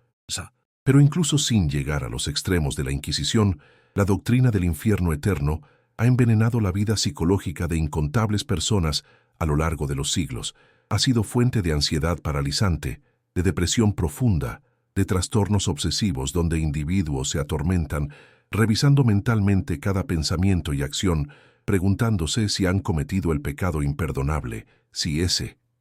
Pero incluso sin llegar a los extremos de la Inquisición, la doctrina del infierno eterno ha envenenado la vida psicológica de incontables personas a lo largo de los siglos, ha sido fuente de ansiedad paralizante, de depresión profunda, de trastornos obsesivos donde individuos se atormentan, revisando mentalmente cada pensamiento y acción, preguntándose si han cometido el pecado imperdonable, si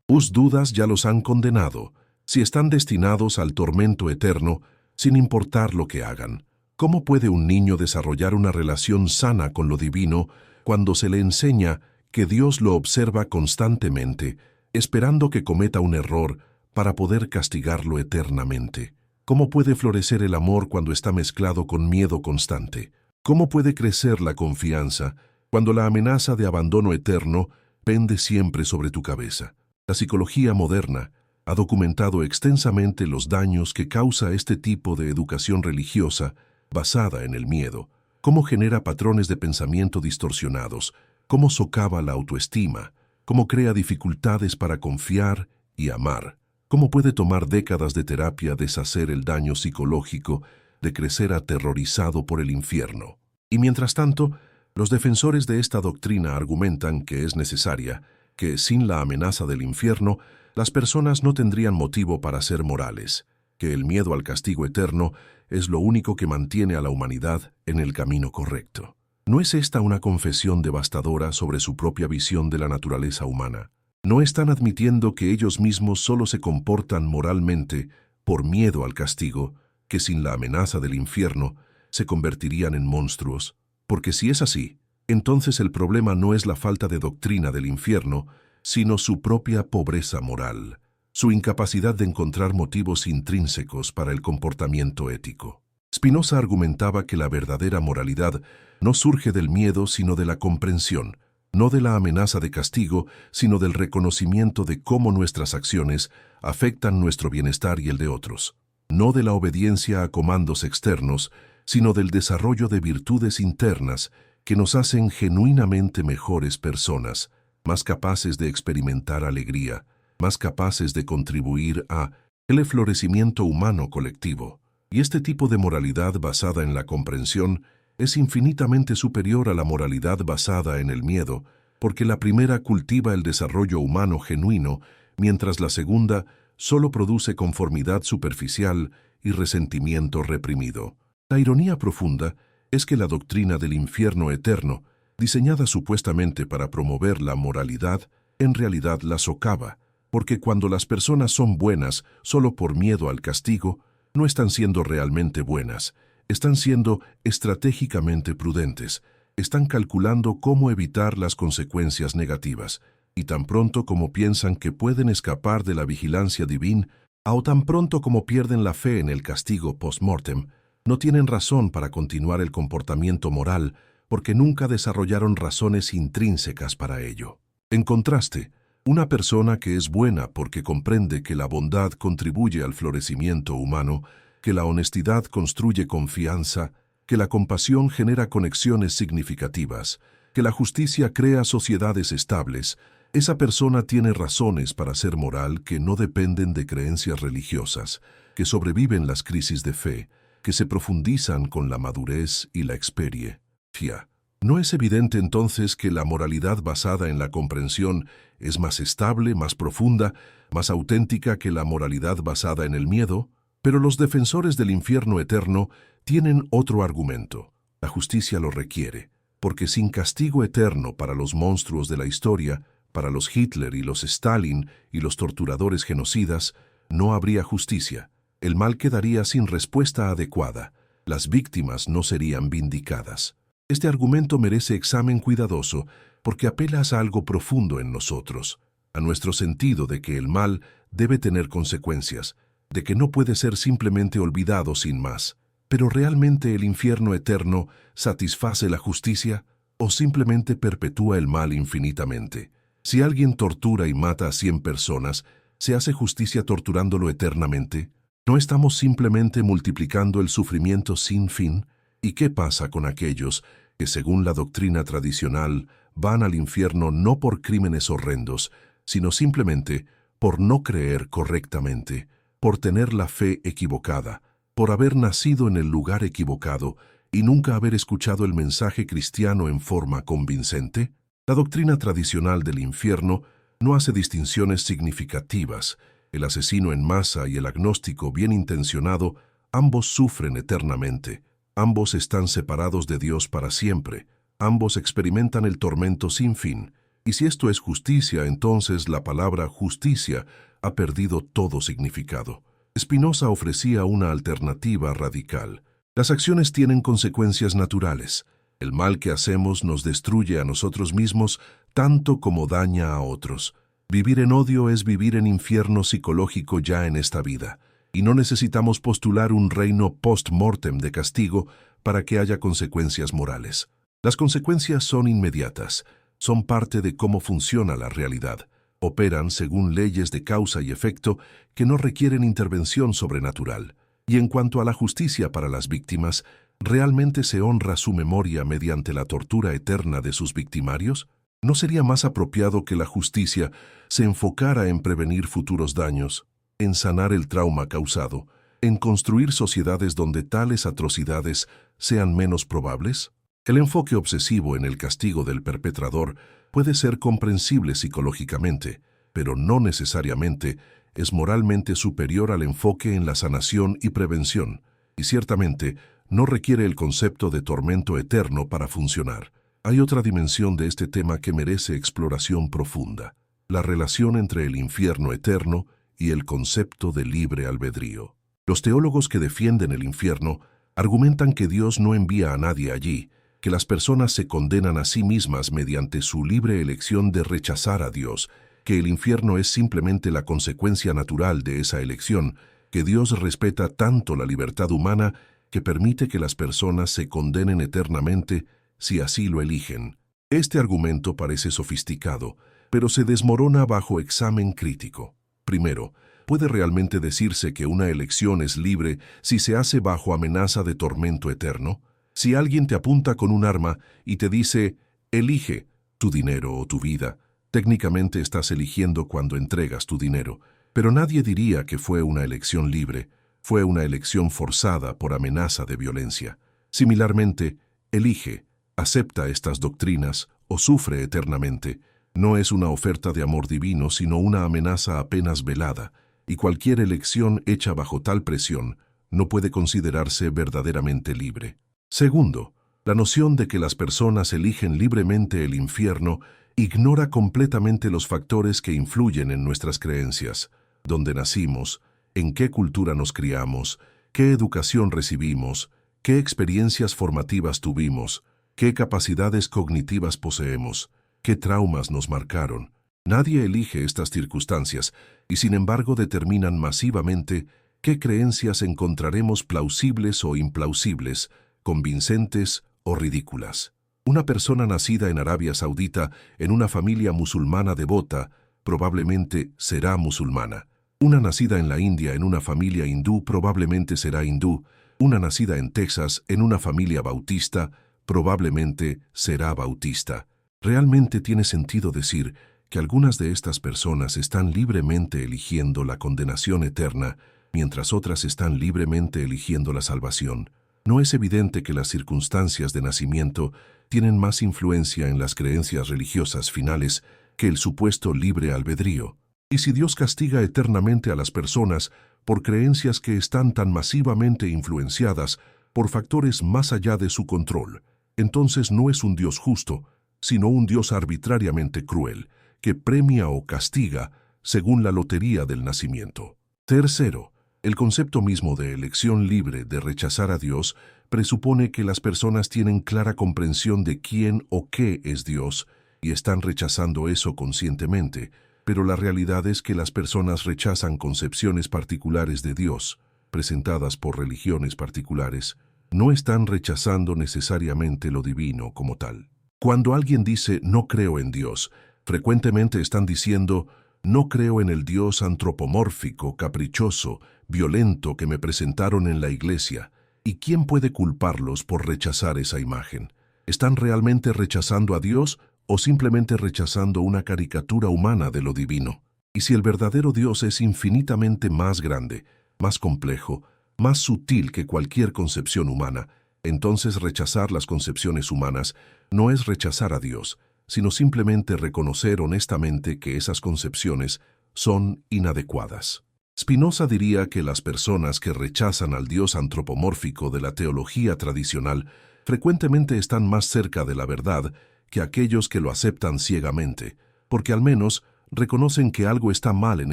sus dudas ya los han condenado, si están destinados al tormento eterno, sin importar lo que hagan. ¿Cómo puede un niño desarrollar una relación sana con lo divino cuando se le enseña que Dios lo observa constantemente, esperando que cometa un error para poder castigarlo eternamente? ¿Cómo puede florecer el amor cuando está mezclado con miedo constante? ¿Cómo puede crecer la confianza cuando la amenaza de abandono eterno pende siempre sobre tu cabeza? La psicología moderna ha documentado extensamente los daños que causa este tipo de educación religiosa basada en el miedo, cómo genera patrones de pensamiento distorsionados, cómo socava la autoestima, cómo crea dificultades para confiar y amar, cómo puede tomar décadas de terapia deshacer el daño psicológico de crecer aterrorizado por el infierno. Y mientras tanto, los defensores de esta doctrina argumentan que es necesaria, que sin la amenaza del infierno, las personas no tendrían motivo para ser morales, que el miedo al castigo eterno es lo único que mantiene a la humanidad en el camino correcto. ¿No es esta una confesión devastadora sobre su propia visión de la naturaleza humana? ¿No están admitiendo que ellos mismos solo se comportan moralmente por miedo al castigo, que sin la amenaza del infierno se convertirían en monstruos? Porque si es así, entonces el problema no es la falta de doctrina del infierno, sino su propia pobreza moral, su incapacidad de encontrar motivos intrínsecos para el comportamiento ético. Spinoza argumentaba que la verdadera moralidad no surge del miedo sino de la comprensión, no de la amenaza de castigo, sino del reconocimiento de cómo nuestras acciones afectan nuestro bienestar y el de otros, no de la obediencia a comandos externos, sino del desarrollo de virtudes internas que nos hacen genuinamente mejores personas, más capaces de experimentar alegría, más capaces de contribuir a el florecimiento humano colectivo. Y este tipo de moralidad basada en la comprensión es infinitamente superior a la moralidad basada en el miedo, porque la primera cultiva el desarrollo humano genuino, mientras la segunda solo produce conformidad superficial y resentimiento reprimido. La ironía profunda es que la doctrina del infierno eterno, diseñada supuestamente para promover la moralidad, en realidad la socava, porque cuando las personas son buenas solo por miedo al castigo, no están siendo realmente buenas, están siendo estratégicamente prudentes, están calculando cómo evitar las consecuencias negativas, y tan pronto como piensan que pueden escapar de la vigilancia divina, o tan pronto como pierden la fe en el castigo post-mortem, no tienen razón para continuar el comportamiento moral porque nunca desarrollaron razones intrínsecas para ello. En contraste, una persona que es buena porque comprende que la bondad contribuye al florecimiento humano, que la honestidad construye confianza, que la compasión genera conexiones significativas, que la justicia crea sociedades estables, esa persona tiene razones para ser moral que no dependen de creencias religiosas, que sobreviven las crisis de fe, que se profundizan con la madurez y la experiencia. ¿No es evidente entonces que la moralidad basada en la comprensión es más estable, más profunda, más auténtica que la moralidad basada en el miedo? Pero los defensores del infierno eterno tienen otro argumento. La justicia lo requiere, porque sin castigo eterno para los monstruos de la historia, para los Hitler y los Stalin y los torturadores genocidas, no habría justicia. El mal quedaría sin respuesta adecuada. Las víctimas no serían vindicadas. Este argumento merece examen cuidadoso porque apela a algo profundo en nosotros, a nuestro sentido de que el mal debe tener consecuencias, de que no puede ser simplemente olvidado sin más. Pero ¿realmente el infierno eterno satisface la justicia o simplemente perpetúa el mal infinitamente? Si alguien tortura y mata a 100 personas, ¿se hace justicia torturándolo eternamente? ¿No estamos simplemente multiplicando el sufrimiento sin fin? ¿Y qué pasa con aquellos que, según la doctrina tradicional, van al infierno no por crímenes horrendos, sino simplemente por no creer correctamente, por tener la fe equivocada, por haber nacido en el lugar equivocado y nunca haber escuchado el mensaje cristiano en forma convincente? La doctrina tradicional del infierno no hace distinciones significativas. El asesino en masa y el agnóstico bien intencionado, ambos sufren eternamente. Ambos están separados de Dios para siempre. Ambos experimentan el tormento sin fin. Y si esto es justicia, entonces la palabra justicia ha perdido todo significado. Spinoza ofrecía una alternativa radical. Las acciones tienen consecuencias naturales. El mal que hacemos nos destruye a nosotros mismos tanto como daña a otros. Vivir en odio es vivir en infierno psicológico ya en esta vida, y no necesitamos postular un reino post-mortem de castigo para que haya consecuencias morales. Las consecuencias son inmediatas, son parte de cómo funciona la realidad. Operan según leyes de causa y efecto que no requieren intervención sobrenatural. Y en cuanto a la justicia para las víctimas, ¿realmente se honra su memoria mediante la tortura eterna de sus victimarios? ¿No sería más apropiado que la justicia se enfocara en prevenir futuros daños, en sanar el trauma causado, en construir sociedades donde tales atrocidades sean menos probables? El enfoque obsesivo en el castigo del perpetrador puede ser comprensible psicológicamente, pero no necesariamente es moralmente superior al enfoque en la sanación y prevención, y ciertamente no requiere el concepto de tormento eterno para funcionar. Hay otra dimensión de este tema que merece exploración profunda: la relación entre el infierno eterno y el concepto de libre albedrío. Los teólogos que defienden el infierno argumentan que Dios no envía a nadie allí, que las personas se condenan a sí mismas mediante su libre elección de rechazar a Dios, que el infierno es simplemente la consecuencia natural de esa elección, que Dios respeta tanto la libertad humana que permite que las personas se condenen eternamente si así lo eligen. Este argumento parece sofisticado, pero se desmorona bajo examen crítico. Primero, ¿puede realmente decirse que una elección es libre si se hace bajo amenaza de tormento eterno? Si alguien te apunta con un arma y te dice, elige tu dinero o tu vida, técnicamente estás eligiendo cuando entregas tu dinero, pero nadie diría que fue una elección libre, fue una elección forzada por amenaza de violencia. Similarmente, elige, acepta estas doctrinas o sufre eternamente. No es una oferta de amor divino, sino una amenaza apenas velada, y cualquier elección hecha bajo tal presión no puede considerarse verdaderamente libre. Segundo, la noción de que las personas eligen libremente el infierno ignora completamente los factores que influyen en nuestras creencias: dónde nacimos, en qué cultura nos criamos, qué educación recibimos, qué experiencias formativas tuvimos, qué capacidades cognitivas poseemos, qué traumas nos marcaron. Nadie elige estas circunstancias y sin embargo determinan masivamente qué creencias encontraremos plausibles o implausibles, convincentes o ridículas. Una persona nacida en Arabia Saudita en una familia musulmana devota probablemente será musulmana. Una nacida en la India en una familia hindú probablemente será hindú. Una nacida en Texas en una familia bautista probablemente será bautista. ¿Realmente tiene sentido decir que algunas de estas personas están libremente eligiendo la condenación eterna, mientras otras están libremente eligiendo la salvación? ¿No es evidente que las circunstancias de nacimiento tienen más influencia en las creencias religiosas finales que el supuesto libre albedrío? Y si Dios castiga eternamente a las personas por creencias que están tan masivamente influenciadas por factores más allá de su control, entonces no es un Dios justo, sino un Dios arbitrariamente cruel, que premia o castiga según la lotería del nacimiento. Tercero, el concepto mismo de elección libre de rechazar a Dios presupone que las personas tienen clara comprensión de quién o qué es Dios y están rechazando eso conscientemente, pero la realidad es que las personas rechazan concepciones particulares de Dios, presentadas por religiones particulares. No están rechazando necesariamente lo divino como tal. Cuando alguien dice no creo en Dios, frecuentemente están diciendo no creo en el Dios antropomórfico, caprichoso, violento que me presentaron en la iglesia. ¿Y quién puede culparlos por rechazar esa imagen? ¿Están realmente rechazando a Dios o simplemente rechazando una caricatura humana de lo divino? Y si el verdadero Dios es infinitamente más grande, más complejo, más sutil que cualquier concepción humana, entonces rechazar las concepciones humanas no es rechazar a Dios, sino simplemente reconocer honestamente que esas concepciones son inadecuadas. Spinoza diría que las personas que rechazan al Dios antropomórfico de la teología tradicional frecuentemente están más cerca de la verdad que aquellos que lo aceptan ciegamente, porque al menos reconocen que algo está mal en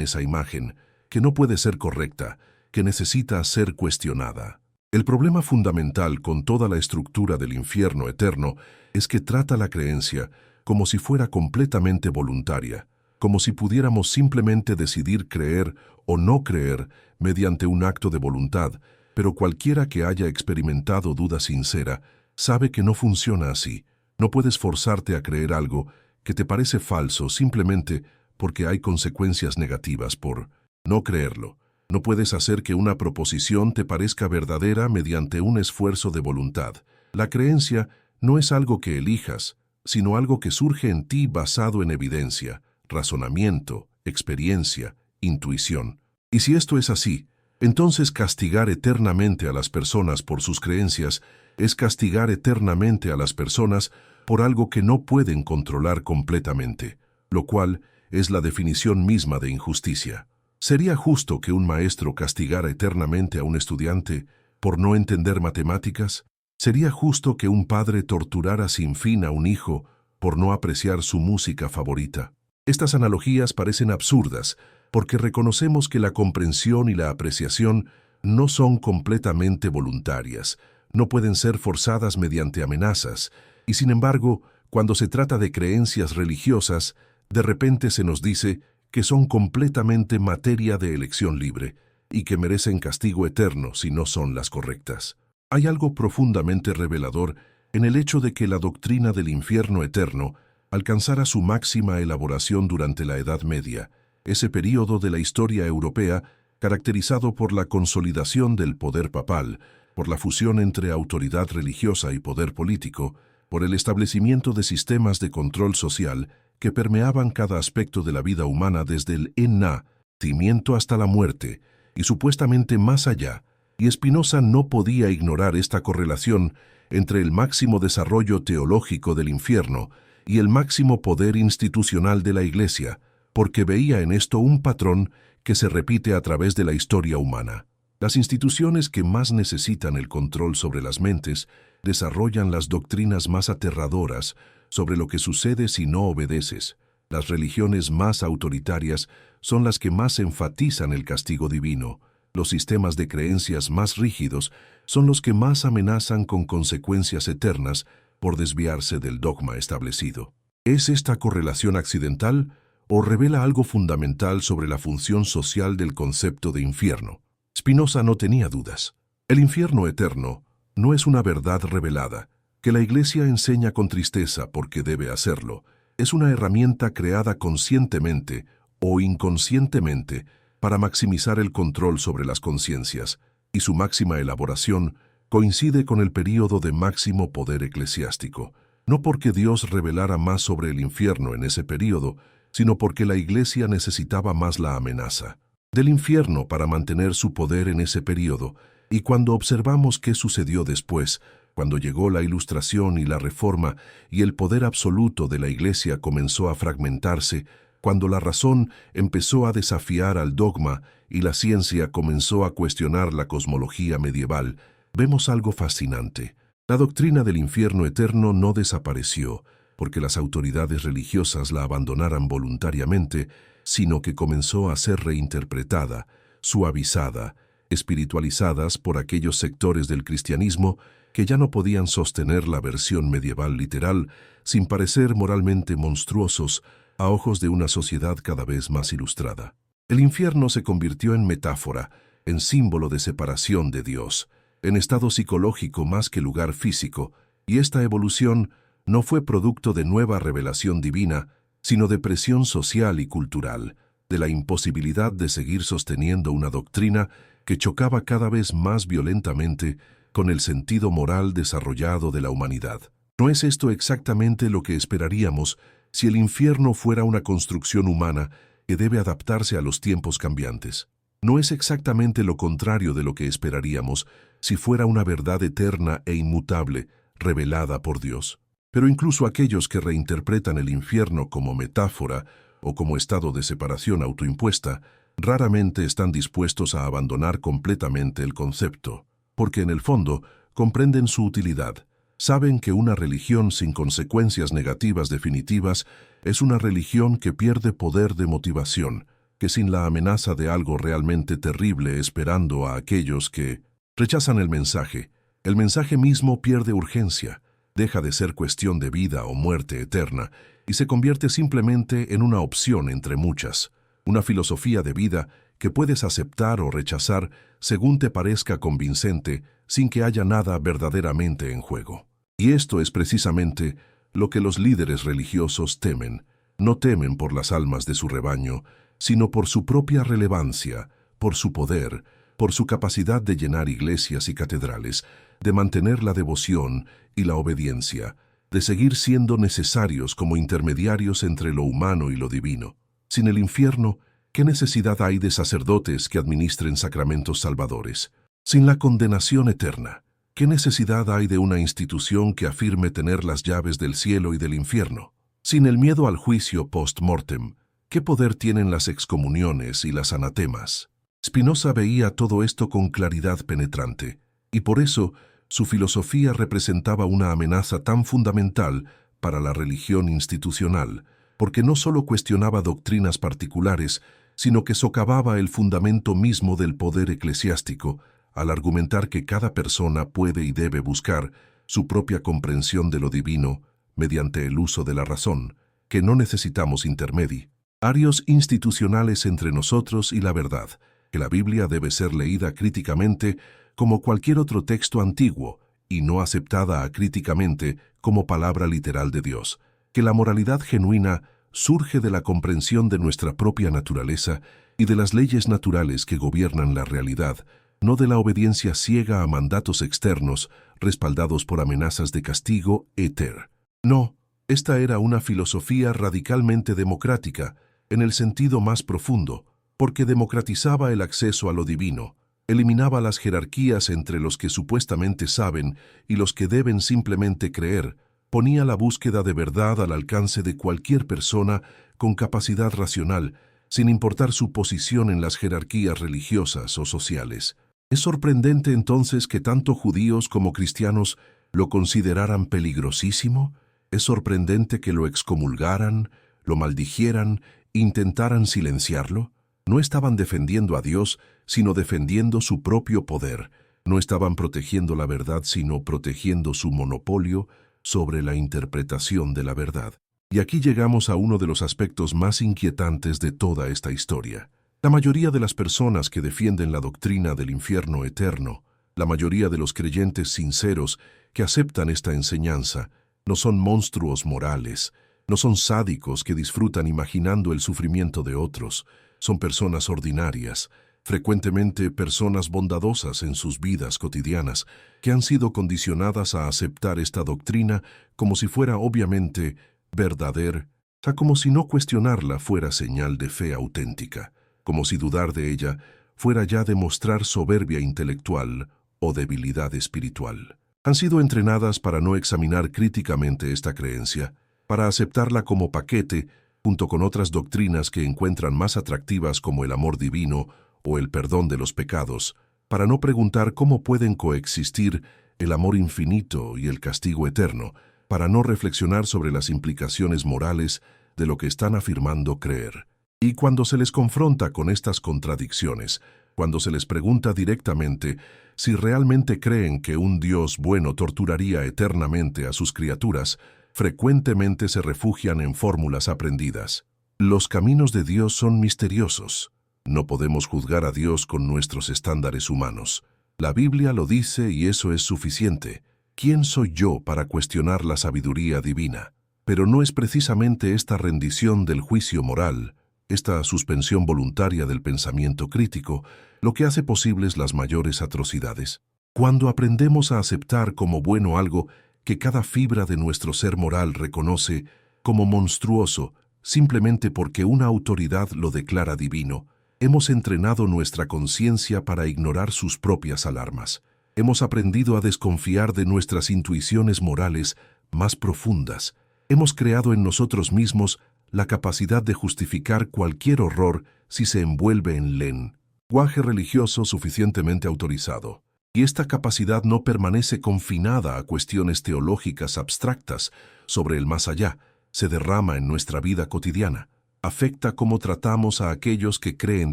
esa imagen, que no puede ser correcta, que necesita ser cuestionada. El problema fundamental con toda la estructura del infierno eterno es que trata la creencia como si fuera completamente voluntaria, como si pudiéramos simplemente decidir creer o no creer mediante un acto de voluntad, pero cualquiera que haya experimentado duda sincera sabe que no funciona así. No puedes forzarte a creer algo que te parece falso simplemente porque hay consecuencias negativas por no creerlo. No puedes hacer que una proposición te parezca verdadera mediante un esfuerzo de voluntad. La creencia no es algo que elijas, sino algo que surge en ti basado en evidencia, razonamiento, experiencia, intuición. Y si esto es así, entonces castigar eternamente a las personas por sus creencias es castigar eternamente a las personas por algo que no pueden controlar completamente, lo cual es la definición misma de injusticia. ¿Sería justo que un maestro castigara eternamente a un estudiante por no entender matemáticas? ¿Sería justo que un padre torturara sin fin a un hijo por no apreciar su música favorita? Estas analogías parecen absurdas porque reconocemos que la comprensión y la apreciación no son completamente voluntarias, no pueden ser forzadas mediante amenazas, y sin embargo, cuando se trata de creencias religiosas, de repente se nos dice que son completamente materia de elección libre y que merecen castigo eterno si no son las correctas. Hay algo profundamente revelador en el hecho de que la doctrina del infierno eterno alcanzara su máxima elaboración durante la Edad Media, ese período de la historia europea caracterizado por la consolidación del poder papal, por la fusión entre autoridad religiosa y poder político, por el establecimiento de sistemas de control social que permeaban cada aspecto de la vida humana desde el nacimiento hasta la muerte, y supuestamente más allá, y Spinoza no podía ignorar esta correlación entre el máximo desarrollo teológico del infierno y el máximo poder institucional de la Iglesia, porque veía en esto un patrón que se repite a través de la historia humana. Las instituciones que más necesitan el control sobre las mentes desarrollan las doctrinas más aterradoras sobre lo que sucede si no obedeces. Las religiones más autoritarias son las que más enfatizan el castigo divino. Los sistemas de creencias más rígidos son los que más amenazan con consecuencias eternas por desviarse del dogma establecido. ¿Es esta correlación accidental o revela algo fundamental sobre la función social del concepto de infierno? Spinoza no tenía dudas. El infierno eterno no es una verdad revelada, que la Iglesia enseña con tristeza porque debe hacerlo. Es una herramienta creada conscientemente o inconscientemente para maximizar el control sobre las conciencias, y su máxima elaboración coincide con el período de máximo poder eclesiástico, no porque Dios revelara más sobre el infierno en ese período, sino porque la Iglesia necesitaba más la amenaza del infierno para mantener su poder en ese período, y cuando observamos qué sucedió después, cuando llegó la Ilustración y la Reforma y el poder absoluto de la Iglesia comenzó a fragmentarse, cuando la razón empezó a desafiar al dogma y la ciencia comenzó a cuestionar la cosmología medieval, vemos algo fascinante. La doctrina del infierno eterno no desapareció porque las autoridades religiosas la abandonaran voluntariamente, sino que comenzó a ser reinterpretada, suavizada, espiritualizadas por aquellos sectores del cristianismo que ya no podían sostener la versión medieval literal sin parecer moralmente monstruosos a ojos de una sociedad cada vez más ilustrada. El infierno se convirtió en metáfora, en símbolo de separación de Dios, en estado psicológico más que lugar físico, y esta evolución no fue producto de nueva revelación divina, sino de presión social y cultural, de la imposibilidad de seguir sosteniendo una doctrina que chocaba cada vez más violentamente con el sentido moral desarrollado de la humanidad. ¿No es esto exactamente lo que esperaríamos si el infierno fuera una construcción humana que debe adaptarse a los tiempos cambiantes? ¿No es exactamente lo contrario de lo que esperaríamos si fuera una verdad eterna e inmutable, revelada por Dios? Pero incluso aquellos que reinterpretan el infierno como metáfora o como estado de separación autoimpuesta, raramente están dispuestos a abandonar completamente el concepto, porque en el fondo comprenden su utilidad. Saben que una religión sin consecuencias negativas definitivas es una religión que pierde poder de motivación, que sin la amenaza de algo realmente terrible esperando a aquellos que rechazan el mensaje mismo pierde urgencia, deja de ser cuestión de vida o muerte eterna y se convierte simplemente en una opción entre muchas, una filosofía de vida que puedes aceptar o rechazar según te parezca convincente, sin que haya nada verdaderamente en juego. Y esto es precisamente lo que los líderes religiosos temen. No temen por las almas de su rebaño, sino por su propia relevancia, por su poder, por su capacidad de llenar iglesias y catedrales, de mantener la devoción y la obediencia, de seguir siendo necesarios como intermediarios entre lo humano y lo divino. Sin el infierno, ¿qué necesidad hay de sacerdotes que administren sacramentos salvadores? Sin la condenación eterna, ¿qué necesidad hay de una institución que afirme tener las llaves del cielo y del infierno? Sin el miedo al juicio post-mortem, ¿qué poder tienen las excomuniones y las anatemas? Spinoza veía todo esto con claridad penetrante, y por eso su filosofía representaba una amenaza tan fundamental para la religión institucional, porque no solo cuestionaba doctrinas particulares, sino que socavaba el fundamento mismo del poder eclesiástico, al argumentar que cada persona puede y debe buscar su propia comprensión de lo divino mediante el uso de la razón, que no necesitamos intermediarios institucionales entre nosotros y la verdad, que la Biblia debe ser leída críticamente como cualquier otro texto antiguo y no aceptada acríticamente como palabra literal de Dios, que la moralidad genuina surge de la comprensión de nuestra propia naturaleza y de las leyes naturales que gobiernan la realidad, no de la obediencia ciega a mandatos externos respaldados por amenazas de castigo éter. No, esta era una filosofía radicalmente democrática, en el sentido más profundo, porque democratizaba el acceso a lo divino, eliminaba las jerarquías entre los que supuestamente saben y los que deben simplemente creer, ponía la búsqueda de verdad al alcance de cualquier persona con capacidad racional, sin importar su posición en las jerarquías religiosas o sociales. Es sorprendente entonces que tanto judíos como cristianos lo consideraran peligrosísimo. Es sorprendente que lo excomulgaran, lo maldijeran, intentaran silenciarlo. No estaban defendiendo a Dios, sino defendiendo su propio poder. No estaban protegiendo la verdad, sino protegiendo su monopolio sobre la interpretación de la verdad. Y aquí llegamos a uno de los aspectos más inquietantes de toda esta historia. La mayoría de las personas que defienden la doctrina del infierno eterno, la mayoría de los creyentes sinceros que aceptan esta enseñanza, no son monstruos morales, no son sádicos que disfrutan imaginando el sufrimiento de otros, son personas ordinarias, frecuentemente personas bondadosas en sus vidas cotidianas, que han sido condicionadas a aceptar esta doctrina como si fuera obviamente verdadera, como si no cuestionarla fuera señal de fe auténtica, como si dudar de ella fuera ya demostrar soberbia intelectual o debilidad espiritual. Han sido entrenadas para no examinar críticamente esta creencia, para aceptarla como paquete junto con otras doctrinas que encuentran más atractivas como el amor divino o el perdón de los pecados, para no preguntar cómo pueden coexistir el amor infinito y el castigo eterno, para no reflexionar sobre las implicaciones morales de lo que están afirmando creer. Y cuando se les confronta con estas contradicciones, cuando se les pregunta directamente si realmente creen que un Dios bueno torturaría eternamente a sus criaturas, frecuentemente se refugian en fórmulas aprendidas. Los caminos de Dios son misteriosos. No podemos juzgar a Dios con nuestros estándares humanos. La Biblia lo dice y eso es suficiente. ¿Quién soy yo para cuestionar la sabiduría divina? Pero no es precisamente esta rendición del juicio moral, esta suspensión voluntaria del pensamiento crítico, lo que hace posibles las mayores atrocidades. Cuando aprendemos a aceptar como bueno algo que cada fibra de nuestro ser moral reconoce como monstruoso, simplemente porque una autoridad lo declara divino, hemos entrenado nuestra conciencia para ignorar sus propias alarmas. Hemos aprendido a desconfiar de nuestras intuiciones morales más profundas. Hemos creado en nosotros mismos la capacidad de justificar cualquier horror si se envuelve en lenguaje religioso suficientemente autorizado. Y esta capacidad no permanece confinada a cuestiones teológicas abstractas sobre el más allá, se derrama en nuestra vida cotidiana. Afecta cómo tratamos a aquellos que creen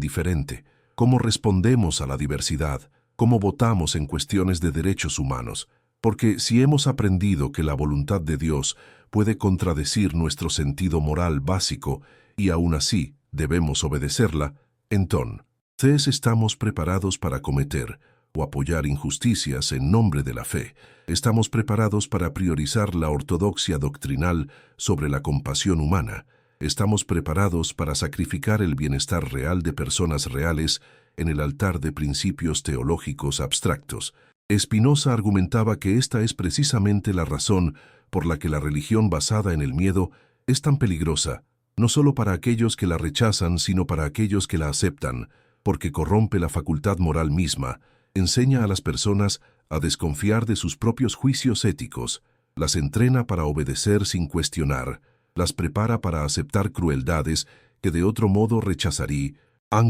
diferente, cómo respondemos a la diversidad, cómo votamos en cuestiones de derechos humanos. Porque si hemos aprendido que la voluntad de Dios puede contradecir nuestro sentido moral básico y aún así debemos obedecerla, entonces estamos preparados para cometer o apoyar injusticias en nombre de la fe. Estamos preparados para priorizar la ortodoxia doctrinal sobre la compasión humana. Estamos preparados para sacrificar el bienestar real de personas reales en el altar de principios teológicos abstractos. Spinoza argumentaba que esta es precisamente la razón por la que la religión basada en el miedo es tan peligrosa, no solo para aquellos que la rechazan, sino para aquellos que la aceptan, porque corrompe la facultad moral misma, enseña a las personas a desconfiar de sus propios juicios éticos, las entrena para obedecer sin cuestionar, las prepara para aceptar crueldades que de otro modo rechazarían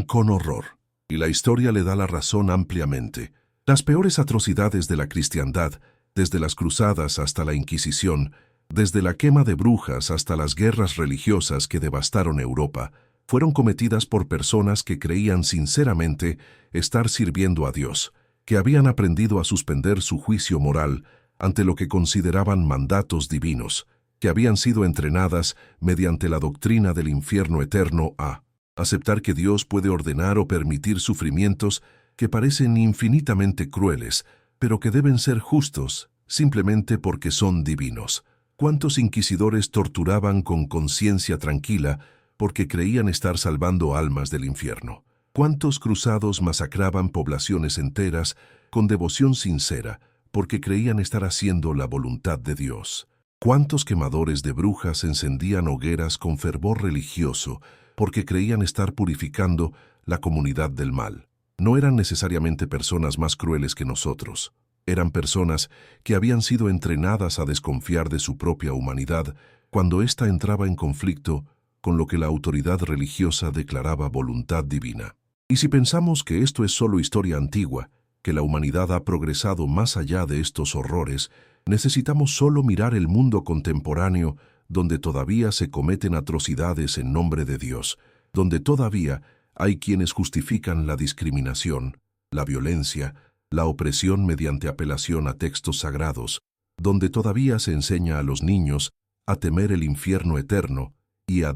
con horror. Y la historia le da la razón ampliamente. Las peores atrocidades de la cristiandad, desde las cruzadas hasta la Inquisición, desde la quema de brujas hasta las guerras religiosas que devastaron Europa, fueron cometidas por personas que creían sinceramente estar sirviendo a Dios, que habían aprendido a suspender su juicio moral ante lo que consideraban mandatos divinos, que habían sido entrenadas mediante la doctrina del infierno eterno a aceptar que Dios puede ordenar o permitir sufrimientos que parecen infinitamente crueles, pero que deben ser justos simplemente porque son divinos. ¿Cuántos inquisidores torturaban con conciencia tranquila porque creían estar salvando almas del infierno? ¿Cuántos cruzados masacraban poblaciones enteras con devoción sincera porque creían estar haciendo la voluntad de Dios? ¿Cuántos quemadores de brujas encendían hogueras con fervor religioso porque creían estar purificando la comunidad del mal? No eran necesariamente personas más crueles que nosotros. Eran personas que habían sido entrenadas a desconfiar de su propia humanidad cuando ésta entraba en conflicto con lo que la autoridad religiosa declaraba voluntad divina. Y si pensamos que esto es solo historia antigua, que la humanidad ha progresado más allá de estos horrores, necesitamos solo mirar el mundo contemporáneo donde todavía se cometen atrocidades en nombre de Dios, donde todavía hay quienes justifican la discriminación, la violencia, la opresión mediante apelación a textos sagrados, donde todavía se enseña a los niños a temer el infierno eterno y a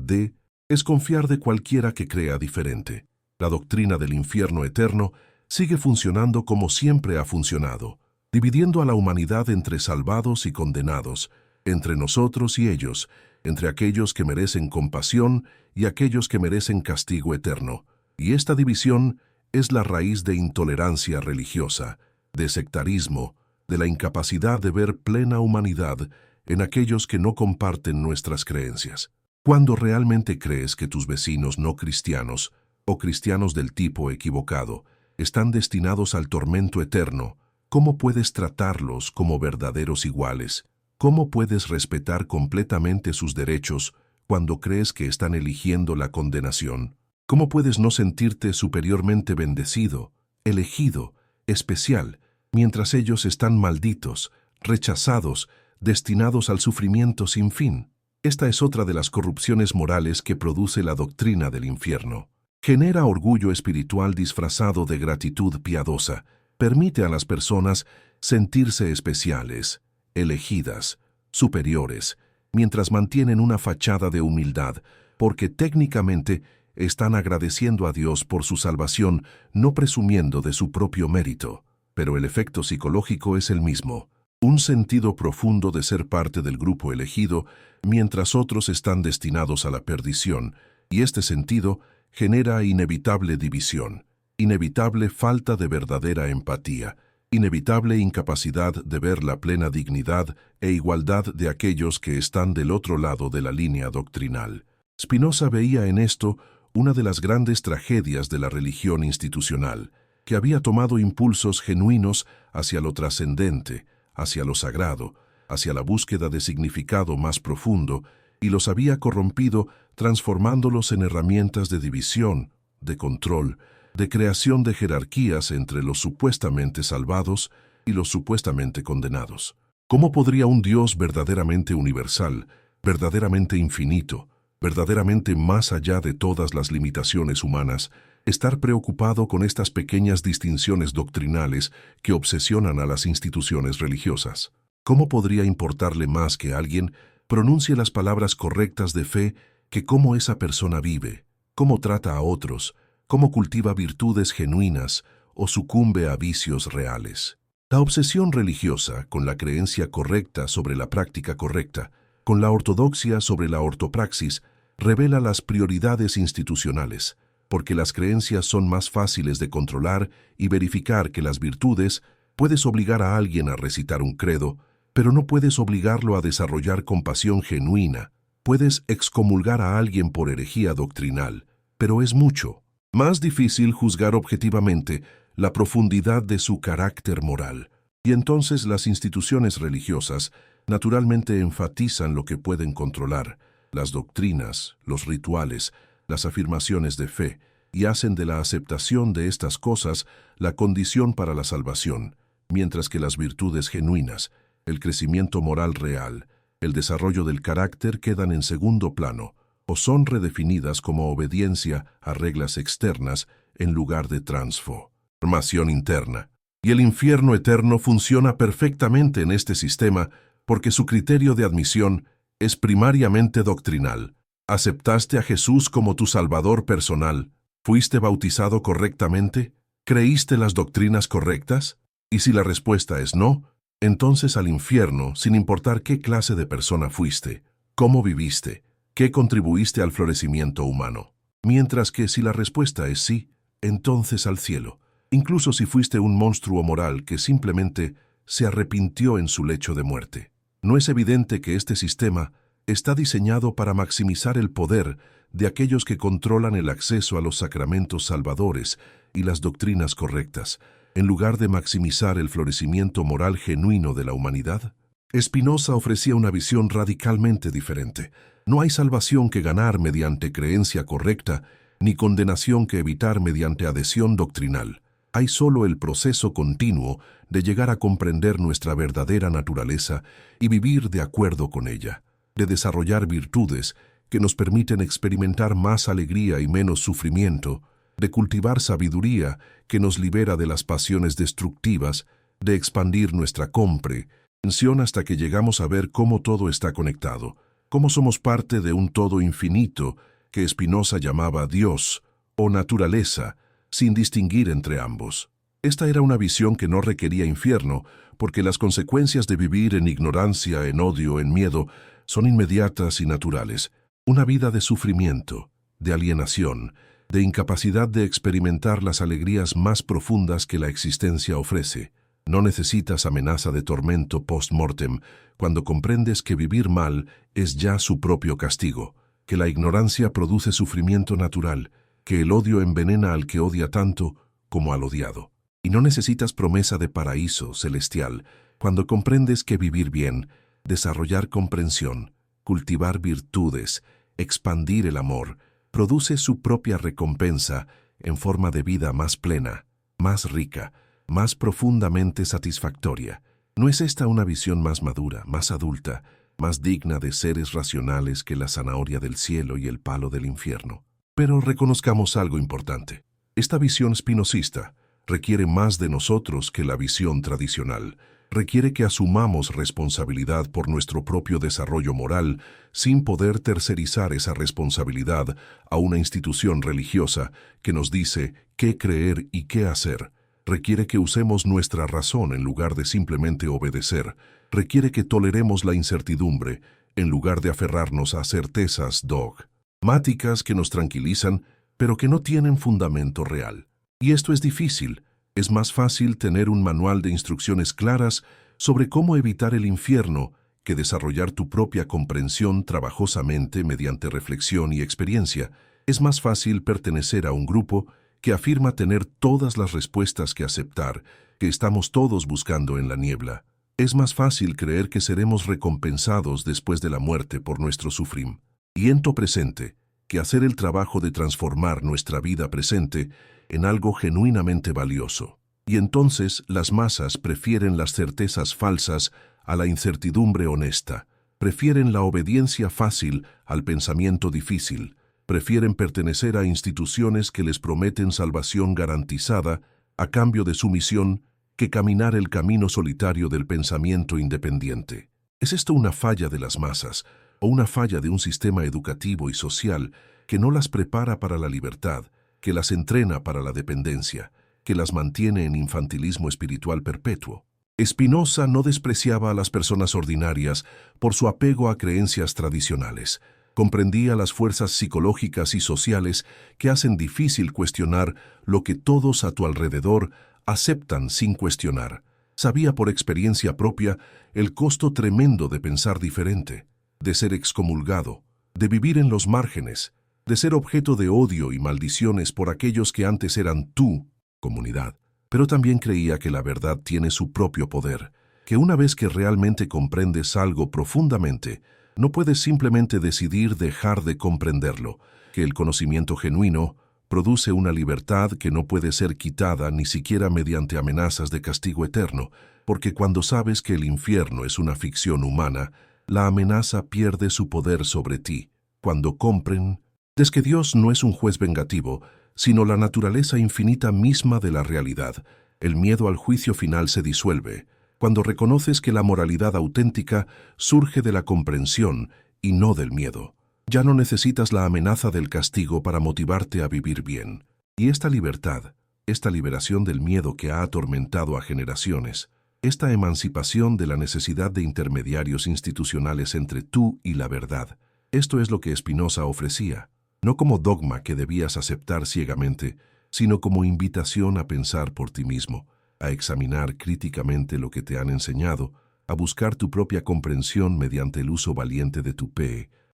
desconfiar de cualquiera que crea diferente. La doctrina del infierno eterno sigue funcionando como siempre ha funcionado, dividiendo a la humanidad entre salvados y condenados, entre nosotros y ellos, entre aquellos que merecen compasión y aquellos que merecen castigo eterno. Y esta división es la raíz de intolerancia religiosa, de sectarismo, de la incapacidad de ver plena humanidad en aquellos que no comparten nuestras creencias. Cuando realmente crees que tus vecinos no cristianos, o cristianos del tipo equivocado, están destinados al tormento eterno, ¿cómo puedes tratarlos como verdaderos iguales? ¿Cómo puedes respetar completamente sus derechos cuando crees que están eligiendo la condenación? ¿Cómo puedes no sentirte superiormente bendecido, elegido, especial, mientras ellos están malditos, rechazados, destinados al sufrimiento sin fin? Esta es otra de las corrupciones morales que produce la doctrina del infierno. Genera orgullo espiritual disfrazado de gratitud piadosa. Permite a las personas sentirse especiales, elegidas, superiores, mientras mantienen una fachada de humildad, porque técnicamente están agradeciendo a Dios por su salvación, no presumiendo de su propio mérito. Pero el efecto psicológico es el mismo. Un sentido profundo de ser parte del grupo elegido, mientras otros están destinados a la perdición, y este sentido genera inevitable división, inevitable falta de verdadera empatía, inevitable incapacidad de ver la plena dignidad e igualdad de aquellos que están del otro lado de la línea doctrinal. Spinoza veía en esto una de las grandes tragedias de la religión institucional, que había tomado impulsos genuinos hacia lo trascendente, hacia lo sagrado, hacia la búsqueda de significado más profundo, y los había corrompido transformándolos en herramientas de división, de control, de creación de jerarquías entre los supuestamente salvados y los supuestamente condenados. ¿Cómo podría un Dios verdaderamente universal, verdaderamente infinito, verdaderamente más allá de todas las limitaciones humanas, estar preocupado con estas pequeñas distinciones doctrinales que obsesionan a las instituciones religiosas? ¿Cómo podría importarle más que alguien pronuncie las palabras correctas de fe que cómo esa persona vive, cómo trata a otros, cómo cultiva virtudes genuinas o sucumbe a vicios reales. La obsesión religiosa con la creencia correcta sobre la práctica correcta, con la ortodoxia sobre la ortopraxis, revela las prioridades institucionales, porque las creencias son más fáciles de controlar y verificar que las virtudes. Puedes obligar a alguien a recitar un credo, pero no puedes obligarlo a desarrollar compasión genuina. Puedes excomulgar a alguien por herejía doctrinal, pero es mucho más difícil juzgar objetivamente la profundidad de su carácter moral. Y entonces las instituciones religiosas naturalmente enfatizan lo que pueden controlar, las doctrinas, los rituales, las afirmaciones de fe, y hacen de la aceptación de estas cosas la condición para la salvación, mientras que las virtudes genuinas, el crecimiento moral real, el desarrollo del carácter quedan en segundo plano o son redefinidas como obediencia a reglas externas en lugar de transformación interna. Y el infierno eterno funciona perfectamente en este sistema porque su criterio de admisión es primariamente doctrinal. ¿Aceptaste a Jesús como tu Salvador personal? ¿Fuiste bautizado correctamente? ¿Creíste las doctrinas correctas? Y si la respuesta es no, entonces al infierno, sin importar qué clase de persona fuiste, cómo viviste, qué contribuiste al florecimiento humano. Mientras que si la respuesta es sí, entonces al cielo, incluso si fuiste un monstruo moral que simplemente se arrepintió en su lecho de muerte. ¿No es evidente que este sistema está diseñado para maximizar el poder de aquellos que controlan el acceso a los sacramentos salvadores y las doctrinas correctas, en lugar de maximizar el florecimiento moral genuino de la humanidad? Spinoza ofrecía una visión radicalmente diferente. No hay salvación que ganar mediante creencia correcta, ni condenación que evitar mediante adhesión doctrinal. Hay solo el proceso continuo de llegar a comprender nuestra verdadera naturaleza y vivir de acuerdo con ella, de desarrollar virtudes que nos permiten experimentar más alegría y menos sufrimiento, de cultivar sabiduría que nos libera de las pasiones destructivas, de expandir nuestra comprensión hasta que llegamos a ver cómo todo está conectado, cómo somos parte de un todo infinito que Spinoza llamaba Dios o naturaleza, sin distinguir entre ambos. Esta era una visión que no requería infierno, porque las consecuencias de vivir en ignorancia, en odio, en miedo, son inmediatas y naturales. Una vida de sufrimiento, de alienación, de incapacidad de experimentar las alegrías más profundas que la existencia ofrece. No necesitas amenaza de tormento post-mortem cuando comprendes que vivir mal es ya su propio castigo, que la ignorancia produce sufrimiento natural, que el odio envenena al que odia tanto como al odiado. Y no necesitas promesa de paraíso celestial cuando comprendes que vivir bien, desarrollar comprensión, cultivar virtudes, expandir el amor, produce su propia recompensa en forma de vida más plena, más rica, más profundamente satisfactoria. ¿No es esta una visión más madura, más adulta, más digna de seres racionales que la zanahoria del cielo y el palo del infierno? Pero reconozcamos algo importante. Esta visión spinozista requiere más de nosotros que la visión tradicional. Requiere que asumamos responsabilidad por nuestro propio desarrollo moral sin poder tercerizar esa responsabilidad a una institución religiosa que nos dice qué creer y qué hacer. Requiere que usemos nuestra razón en lugar de simplemente obedecer. Requiere que toleremos la incertidumbre en lugar de aferrarnos a certezas dogmáticas que nos tranquilizan, pero que no tienen fundamento real. Y esto es difícil. Es más fácil tener un manual de instrucciones claras sobre cómo evitar el infierno que desarrollar tu propia comprensión trabajosamente mediante reflexión y experiencia. Es más fácil pertenecer a un grupo que afirma tener todas las respuestas que aceptar, que estamos todos buscando en la niebla. Es más fácil creer que seremos recompensados después de la muerte por nuestro sufrimiento presente, que hacer el trabajo de transformar nuestra vida presente en algo genuinamente valioso. Y entonces las masas prefieren las certezas falsas a la incertidumbre honesta, prefieren la obediencia fácil al pensamiento difícil, prefieren pertenecer a instituciones que les prometen salvación garantizada a cambio de sumisión que caminar el camino solitario del pensamiento independiente. ¿Es esto una falla de las masas o una falla de un sistema educativo y social que no las prepara para la libertad, que las entrena para la dependencia, que las mantiene en infantilismo espiritual perpetuo. Spinoza no despreciaba a las personas ordinarias por su apego a creencias tradicionales. Comprendía las fuerzas psicológicas y sociales que hacen difícil cuestionar lo que todos a tu alrededor aceptan sin cuestionar. Sabía por experiencia propia el costo tremendo de pensar diferente, de ser excomulgado, de vivir en los márgenes, de ser objeto de odio y maldiciones por aquellos que antes eran tu comunidad. Pero también creía que la verdad tiene su propio poder, que una vez que realmente comprendes algo profundamente, no puedes simplemente decidir dejar de comprenderlo, que el conocimiento genuino produce una libertad que no puede ser quitada ni siquiera mediante amenazas de castigo eterno, porque cuando sabes que el infierno es una ficción humana, la amenaza pierde su poder sobre ti. Cuando comprendes que Dios no es un juez vengativo, sino la naturaleza infinita misma de la realidad, el miedo al juicio final se disuelve, cuando reconoces que la moralidad auténtica surge de la comprensión y no del miedo. Ya no necesitas la amenaza del castigo para motivarte a vivir bien. Y esta libertad, esta liberación del miedo que ha atormentado a generaciones, esta emancipación de la necesidad de intermediarios institucionales entre tú y la verdad, esto es lo que Spinoza ofrecía, no como dogma que debías aceptar ciegamente, sino como invitación a pensar por ti mismo, a examinar críticamente lo que te han enseñado, a buscar tu propia comprensión mediante el uso valiente de tu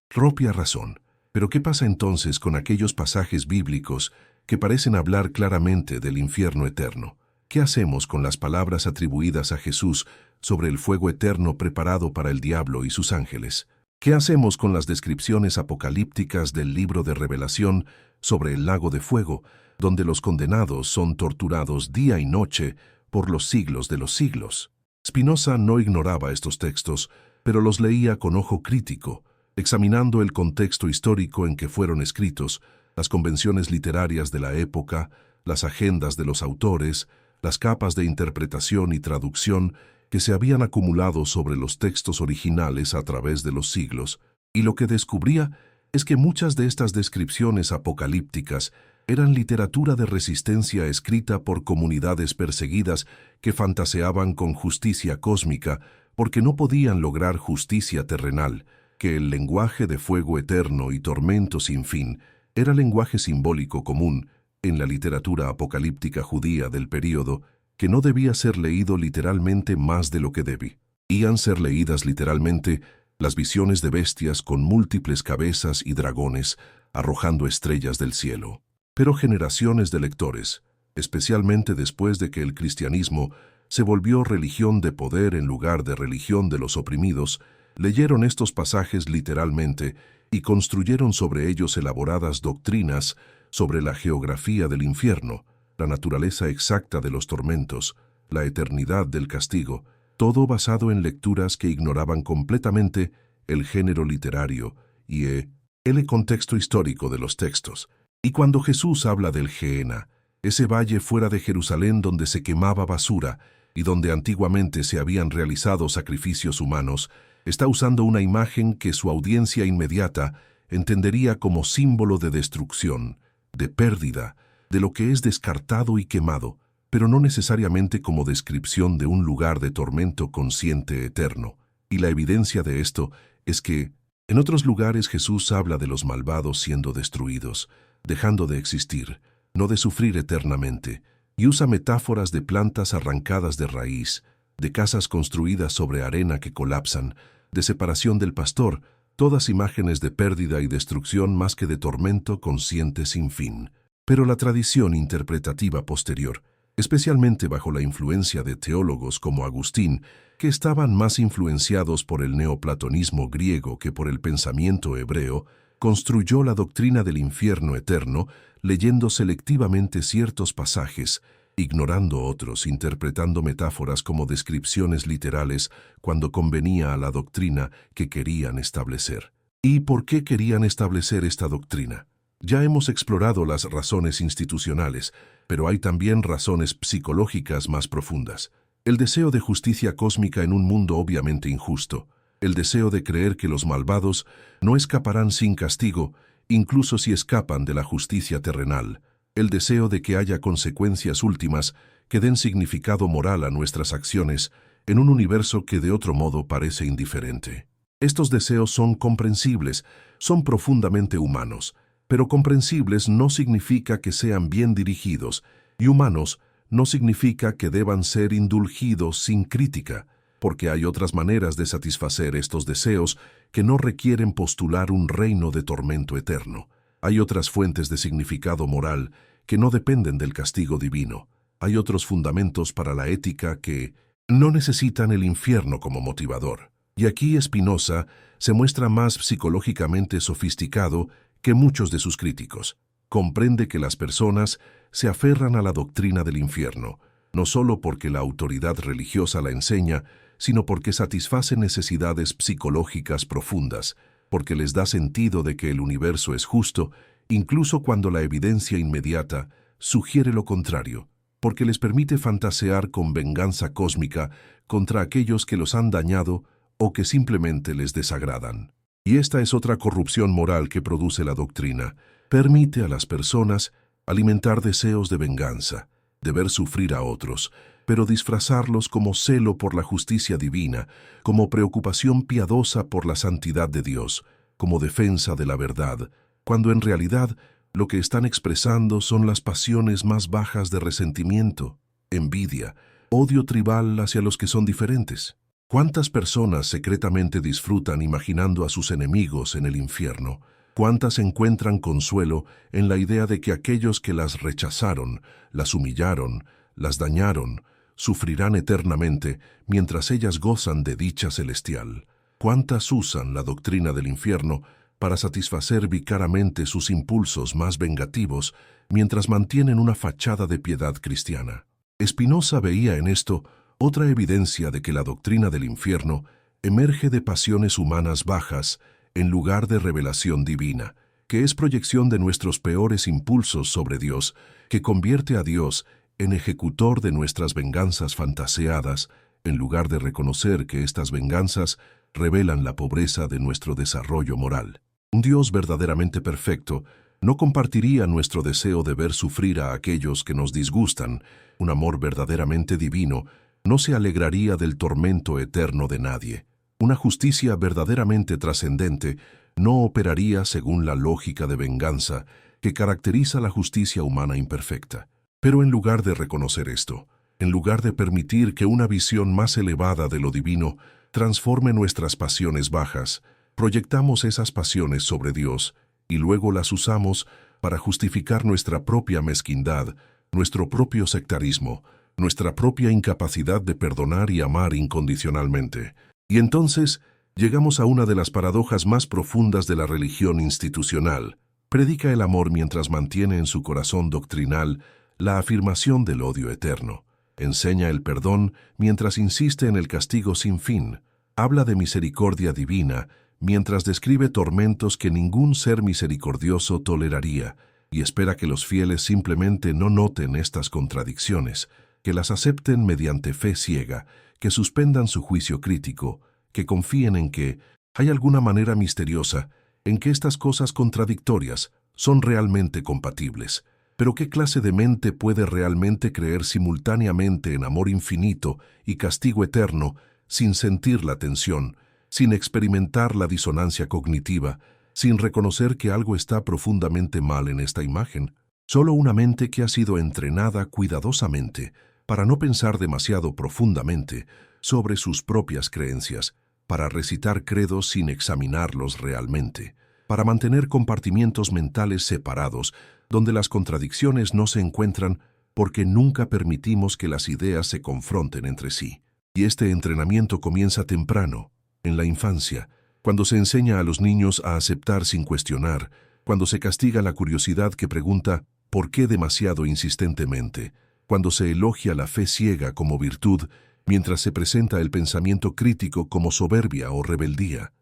propia razón. Pero ¿qué pasa entonces con aquellos pasajes bíblicos que parecen hablar claramente del infierno eterno? ¿Qué hacemos con las palabras atribuidas a Jesús sobre el fuego eterno preparado para el diablo y sus ángeles? ¿Qué hacemos con las descripciones apocalípticas del libro de Revelación sobre el lago de fuego, donde los condenados son torturados día y noche por los siglos de los siglos? Spinoza no ignoraba estos textos, pero los leía con ojo crítico, examinando el contexto histórico en que fueron escritos, las convenciones literarias de la época, las agendas de los autores, las capas de interpretación y traducción que se habían acumulado sobre los textos originales a través de los siglos, y lo que descubría es que muchas de estas descripciones apocalípticas eran literatura de resistencia escrita por comunidades perseguidas que fantaseaban con justicia cósmica porque no podían lograr justicia terrenal, que el lenguaje de fuego eterno y tormento sin fin era lenguaje simbólico común en la literatura apocalíptica judía del período, que no debía ser leído literalmente más de lo que debían ser leídas literalmente las visiones de bestias con múltiples cabezas y dragones arrojando estrellas del cielo. Pero generaciones de lectores, especialmente después de que el cristianismo se volvió religión de poder en lugar de religión de los oprimidos, leyeron estos pasajes literalmente y construyeron sobre ellos elaboradas doctrinas sobre la geografía del infierno, la naturaleza exacta de los tormentos, la eternidad del castigo, todo basado en lecturas que ignoraban completamente el género literario y el contexto histórico de los textos. Y cuando Jesús habla del Gehenna, ese valle fuera de Jerusalén donde se quemaba basura y donde antiguamente se habían realizado sacrificios humanos, está usando una imagen que su audiencia inmediata entendería como símbolo de destrucción, de pérdida, de lo que es descartado y quemado, pero no necesariamente como descripción de un lugar de tormento consciente eterno. Y la evidencia de esto es que, en otros lugares Jesús habla de los malvados siendo destruidos, dejando de existir, no de sufrir eternamente, y usa metáforas de plantas arrancadas de raíz, de casas construidas sobre arena que colapsan, de separación del pastor, todas imágenes de pérdida y destrucción más que de tormento consciente sin fin. Pero la tradición interpretativa posterior, especialmente bajo la influencia de teólogos como Agustín, que estaban más influenciados por el neoplatonismo griego que por el pensamiento hebreo, construyó la doctrina del infierno eterno leyendo selectivamente ciertos pasajes, ignorando otros, interpretando metáforas como descripciones literales cuando convenía a la doctrina que querían establecer. ¿Y por qué querían establecer esta doctrina? Ya hemos explorado las razones institucionales, pero hay también razones psicológicas más profundas. El deseo de justicia cósmica en un mundo obviamente injusto, el deseo de creer que los malvados no escaparán sin castigo, incluso si escapan de la justicia terrenal, el deseo de que haya consecuencias últimas que den significado moral a nuestras acciones en un universo que de otro modo parece indiferente. Estos deseos son comprensibles, son profundamente humanos, pero comprensibles no significa que sean bien dirigidos, y humanos no significa que deban ser indulgidos sin crítica, porque hay otras maneras de satisfacer estos deseos que no requieren postular un reino de tormento eterno. Hay otras fuentes de significado moral que no dependen del castigo divino. Hay otros fundamentos para la ética que no necesitan el infierno como motivador. Y aquí Spinoza se muestra más psicológicamente sofisticado que muchos de sus críticos. Comprende que las personas se aferran a la doctrina del infierno, no solo porque la autoridad religiosa la enseña, sino porque satisface necesidades psicológicas profundas, porque les da sentido de que el universo es justo, incluso cuando la evidencia inmediata sugiere lo contrario, porque les permite fantasear con venganza cósmica contra aquellos que los han dañado o que simplemente les desagradan. Y esta es otra corrupción moral que produce la doctrina. Permite a las personas alimentar deseos de venganza, de ver sufrir a otros, pero disfrazarlos como celo por la justicia divina, como preocupación piadosa por la santidad de Dios, como defensa de la verdad, cuando en realidad lo que están expresando son las pasiones más bajas de resentimiento, envidia, odio tribal hacia los que son diferentes. ¿Cuántas personas secretamente disfrutan imaginando a sus enemigos en el infierno? ¿Cuántas encuentran consuelo en la idea de que aquellos que las rechazaron, las humillaron, las dañaron, sufrirán eternamente mientras ellas gozan de dicha celestial? ¿Cuántas usan la doctrina del infierno para satisfacer vicaramente sus impulsos más vengativos mientras mantienen una fachada de piedad cristiana? Spinoza veía en esto otra evidencia de que la doctrina del infierno emerge de pasiones humanas bajas en lugar de revelación divina, que es proyección de nuestros peores impulsos sobre Dios, que convierte a Dios en ejecutor de nuestras venganzas fantaseadas, en lugar de reconocer que estas venganzas revelan la pobreza de nuestro desarrollo moral. Un Dios verdaderamente perfecto no compartiría nuestro deseo de ver sufrir a aquellos que nos disgustan. Un amor verdaderamente divino no se alegraría del tormento eterno de nadie. Una justicia verdaderamente trascendente no operaría según la lógica de venganza que caracteriza la justicia humana imperfecta. Pero en lugar de reconocer esto, en lugar de permitir que una visión más elevada de lo divino transforme nuestras pasiones bajas, proyectamos esas pasiones sobre Dios y luego las usamos para justificar nuestra propia mezquindad, nuestro propio sectarismo, nuestra propia incapacidad de perdonar y amar incondicionalmente. Y entonces llegamos a una de las paradojas más profundas de la religión institucional. Predica el amor mientras mantiene en su corazón doctrinal la afirmación del odio eterno. Enseña el perdón mientras insiste en el castigo sin fin. Habla de misericordia divina mientras describe tormentos que ningún ser misericordioso toleraría, y espera que los fieles simplemente no noten estas contradicciones, que las acepten mediante fe ciega, que suspendan su juicio crítico, que confíen en que hay alguna manera misteriosa en que estas cosas contradictorias son realmente compatibles. Pero ¿qué clase de mente puede realmente creer simultáneamente en amor infinito y castigo eterno sin sentir la tensión, sin experimentar la disonancia cognitiva, sin reconocer que algo está profundamente mal en esta imagen? Solo una mente que ha sido entrenada cuidadosamente para no pensar demasiado profundamente sobre sus propias creencias, para recitar credos sin examinarlos realmente, para mantener compartimientos mentales separados donde las contradicciones no se encuentran porque nunca permitimos que las ideas se confronten entre sí. Y este entrenamiento comienza temprano, en la infancia, cuando se enseña a los niños a aceptar sin cuestionar, cuando se castiga la curiosidad que pregunta ¿por qué demasiado insistentemente?, cuando se elogia la fe ciega como virtud, mientras se presenta el pensamiento crítico como soberbia o rebeldía.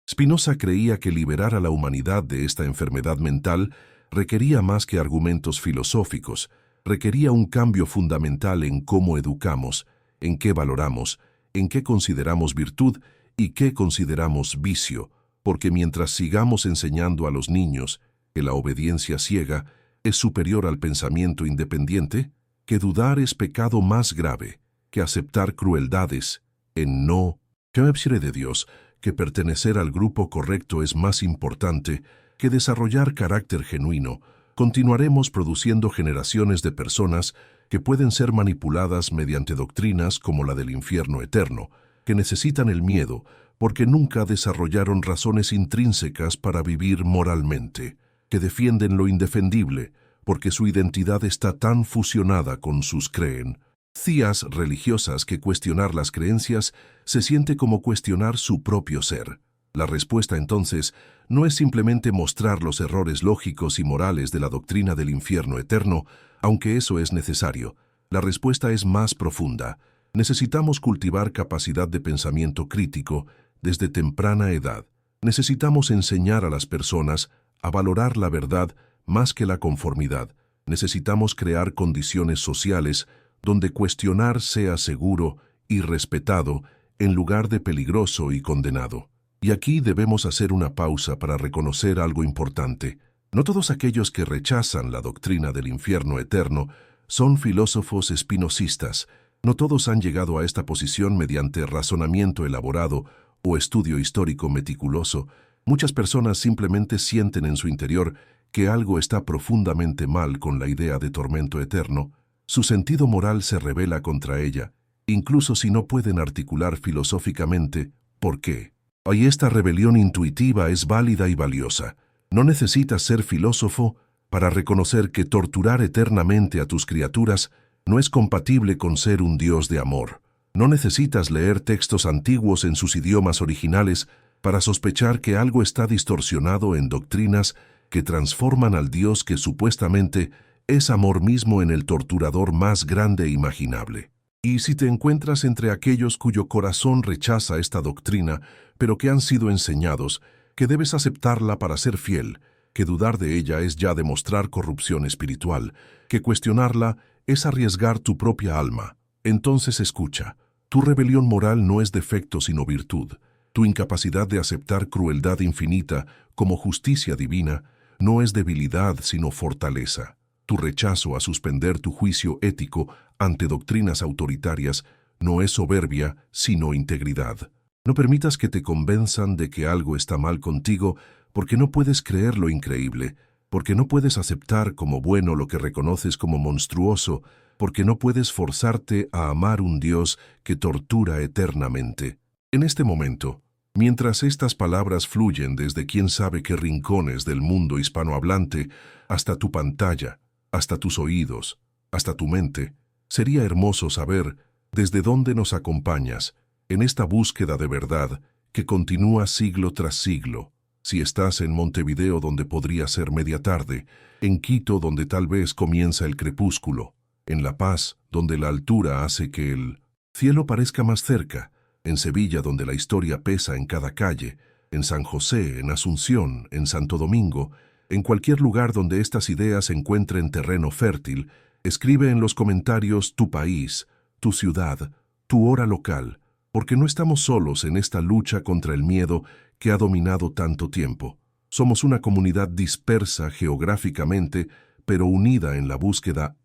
Spinoza creía que liberar a la humanidad de esta enfermedad mental requería más que argumentos filosóficos, requería un cambio fundamental en cómo educamos, en qué valoramos, en qué consideramos virtud y qué consideramos vicio, porque mientras sigamos enseñando a los niños que la obediencia ciega es superior al pensamiento independiente, que dudar es pecado más grave, que aceptar crueldades en no conocer de Dios, que pertenecer al grupo correcto es más importante que desarrollar carácter genuino, continuaremos produciendo generaciones de personas que pueden ser manipuladas mediante doctrinas como la del infierno eterno, que necesitan el miedo porque nunca desarrollaron razones intrínsecas para vivir moralmente, que defienden lo indefendible porque su identidad está tan fusionada con sus creencias religiosas que cuestionar las creencias se siente como cuestionar su propio ser. La respuesta entonces no es simplemente mostrar los errores lógicos y morales de la doctrina del infierno eterno, aunque eso es necesario. La respuesta es más profunda. Necesitamos cultivar capacidad de pensamiento crítico desde temprana edad. Necesitamos enseñar a las personas a valorar la verdad más que la conformidad. Necesitamos crear condiciones sociales donde cuestionar sea seguro y respetado en lugar de peligroso y condenado. Y aquí debemos hacer una pausa para reconocer algo importante. No todos aquellos que rechazan la doctrina del infierno eterno son filósofos espinozistas. No todos han llegado a esta posición mediante razonamiento elaborado o estudio histórico meticuloso. Muchas personas simplemente sienten en su interior que algo está profundamente mal con la idea de tormento eterno. Su sentido moral se rebela contra ella, incluso si no pueden articular filosóficamente por qué. Y esta rebelión intuitiva es válida y valiosa. No necesitas ser filósofo para reconocer que torturar eternamente a tus criaturas no es compatible con ser un Dios de amor. No necesitas leer textos antiguos en sus idiomas originales para sospechar que algo está distorsionado en doctrinas que transforman al Dios que supuestamente es amor mismo en el torturador más grande e imaginable. Y si te encuentras entre aquellos cuyo corazón rechaza esta doctrina, pero que han sido enseñados, que debes aceptarla para ser fiel, que dudar de ella es ya demostrar corrupción espiritual, que cuestionarla es arriesgar tu propia alma, entonces escucha, tu rebelión moral no es defecto sino virtud, tu incapacidad de aceptar crueldad infinita como justicia divina no es debilidad sino fortaleza. Tu rechazo a suspender tu juicio ético ante doctrinas autoritarias no es soberbia, sino integridad. No permitas que te convenzan de que algo está mal contigo porque no puedes creer lo increíble, porque no puedes aceptar como bueno lo que reconoces como monstruoso, porque no puedes forzarte a amar un Dios que tortura eternamente. En este momento, mientras estas palabras fluyen desde quién sabe qué rincones del mundo hispanohablante hasta tu pantalla, hasta tus oídos, hasta tu mente, sería hermoso saber desde dónde nos acompañas en esta búsqueda de verdad que continúa siglo tras siglo. Si estás en Montevideo, donde podría ser media tarde, en Quito, donde tal vez comienza el crepúsculo, en La Paz, donde la altura hace que el cielo parezca más cerca, en Sevilla, donde la historia pesa en cada calle, en San José, en Asunción, en Santo Domingo, en cualquier lugar donde estas ideas encuentren terreno fértil, escribe en los comentarios tu país, tu ciudad, tu hora local, porque no estamos solos en esta lucha contra el miedo que ha dominado tanto tiempo. Somos una comunidad dispersa geográficamente, pero unida en la búsqueda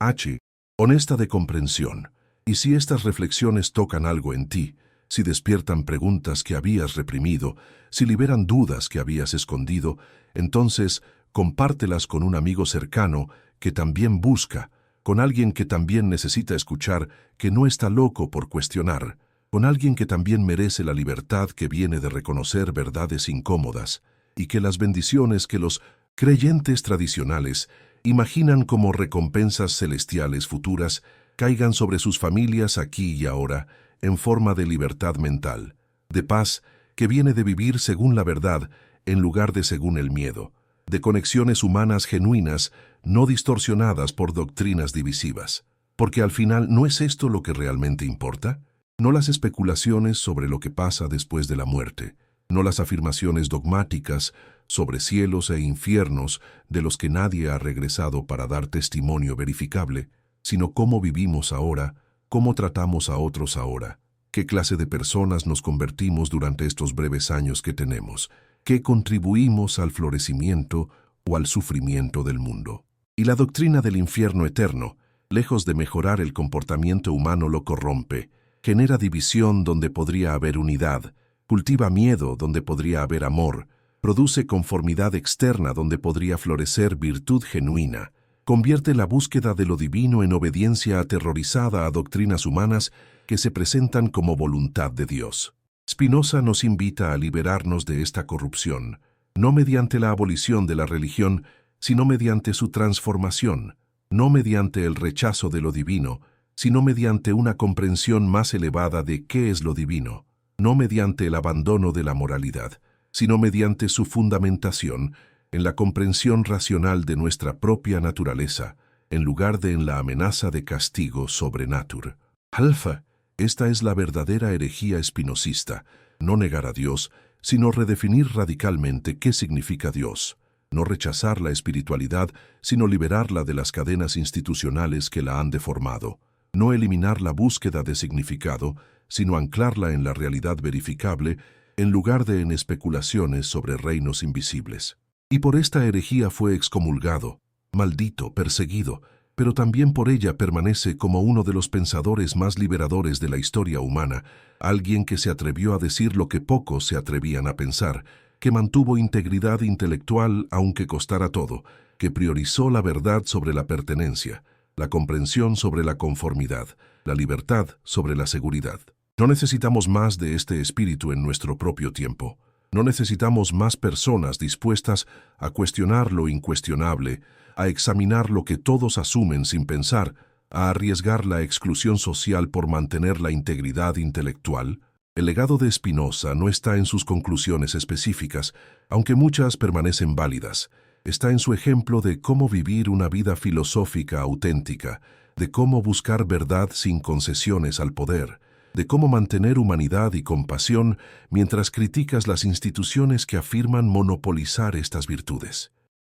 honesta de comprensión. Y si estas reflexiones tocan algo en ti, si despiertan preguntas que habías reprimido, si liberan dudas que habías escondido, entonces compártelas con un amigo cercano que también busca, con alguien que también necesita escuchar, que no está loco por cuestionar, con alguien que también merece la libertad que viene de reconocer verdades incómodas, y que las bendiciones que los creyentes tradicionales imaginan como recompensas celestiales futuras caigan sobre sus familias aquí y ahora, en forma de libertad mental, de paz que viene de vivir según la verdad en lugar de según el miedo, de conexiones humanas genuinas, no distorsionadas por doctrinas divisivas. Porque al final, ¿no es esto lo que realmente importa? No las especulaciones sobre lo que pasa después de la muerte, no las afirmaciones dogmáticas sobre cielos e infiernos de los que nadie ha regresado para dar testimonio verificable, sino cómo vivimos ahora, cómo tratamos a otros ahora, ¿Qué clase de personas nos convertimos durante estos breves años que tenemos? ¿Qué contribuimos al florecimiento o al sufrimiento del mundo? Y la doctrina del infierno eterno, lejos de mejorar el comportamiento humano, lo corrompe, genera división donde podría haber unidad, cultiva miedo donde podría haber amor, produce conformidad externa donde podría florecer virtud genuina, convierte la búsqueda de lo divino en obediencia aterrorizada a doctrinas humanas que se presentan como voluntad de Dios. Spinoza nos invita a liberarnos de esta corrupción, no mediante la abolición de la religión, sino mediante su transformación, no mediante el rechazo de lo divino, sino mediante una comprensión más elevada de qué es lo divino, no mediante el abandono de la moralidad, sino mediante su fundamentación en la comprensión racional de nuestra propia naturaleza, en lugar de en la amenaza de castigo sobrenatural. Alfa, esta es la verdadera herejía espinosista, no negar a Dios, sino redefinir radicalmente qué significa Dios, no rechazar la espiritualidad, sino liberarla de las cadenas institucionales que la han deformado, no eliminar la búsqueda de significado, sino anclarla en la realidad verificable, en lugar de en especulaciones sobre reinos invisibles. Y por esta herejía fue excomulgado, maldito, perseguido, pero también por ella permanece como uno de los pensadores más liberadores de la historia humana, alguien que se atrevió a decir lo que pocos se atrevían a pensar, que mantuvo integridad intelectual aunque costara todo, que priorizó la verdad sobre la pertenencia, la comprensión sobre la conformidad, la libertad sobre la seguridad. No necesitamos más de este espíritu en nuestro propio tiempo. No necesitamos más personas dispuestas a cuestionar lo incuestionable, a examinar lo que todos asumen sin pensar, a arriesgar la exclusión social por mantener la integridad intelectual. El legado de Spinoza no está en sus conclusiones específicas, aunque muchas permanecen válidas. Está en su ejemplo de cómo vivir una vida filosófica auténtica, de cómo buscar verdad sin concesiones al poder, de cómo mantener humanidad y compasión mientras criticas las instituciones que afirman monopolizar estas virtudes.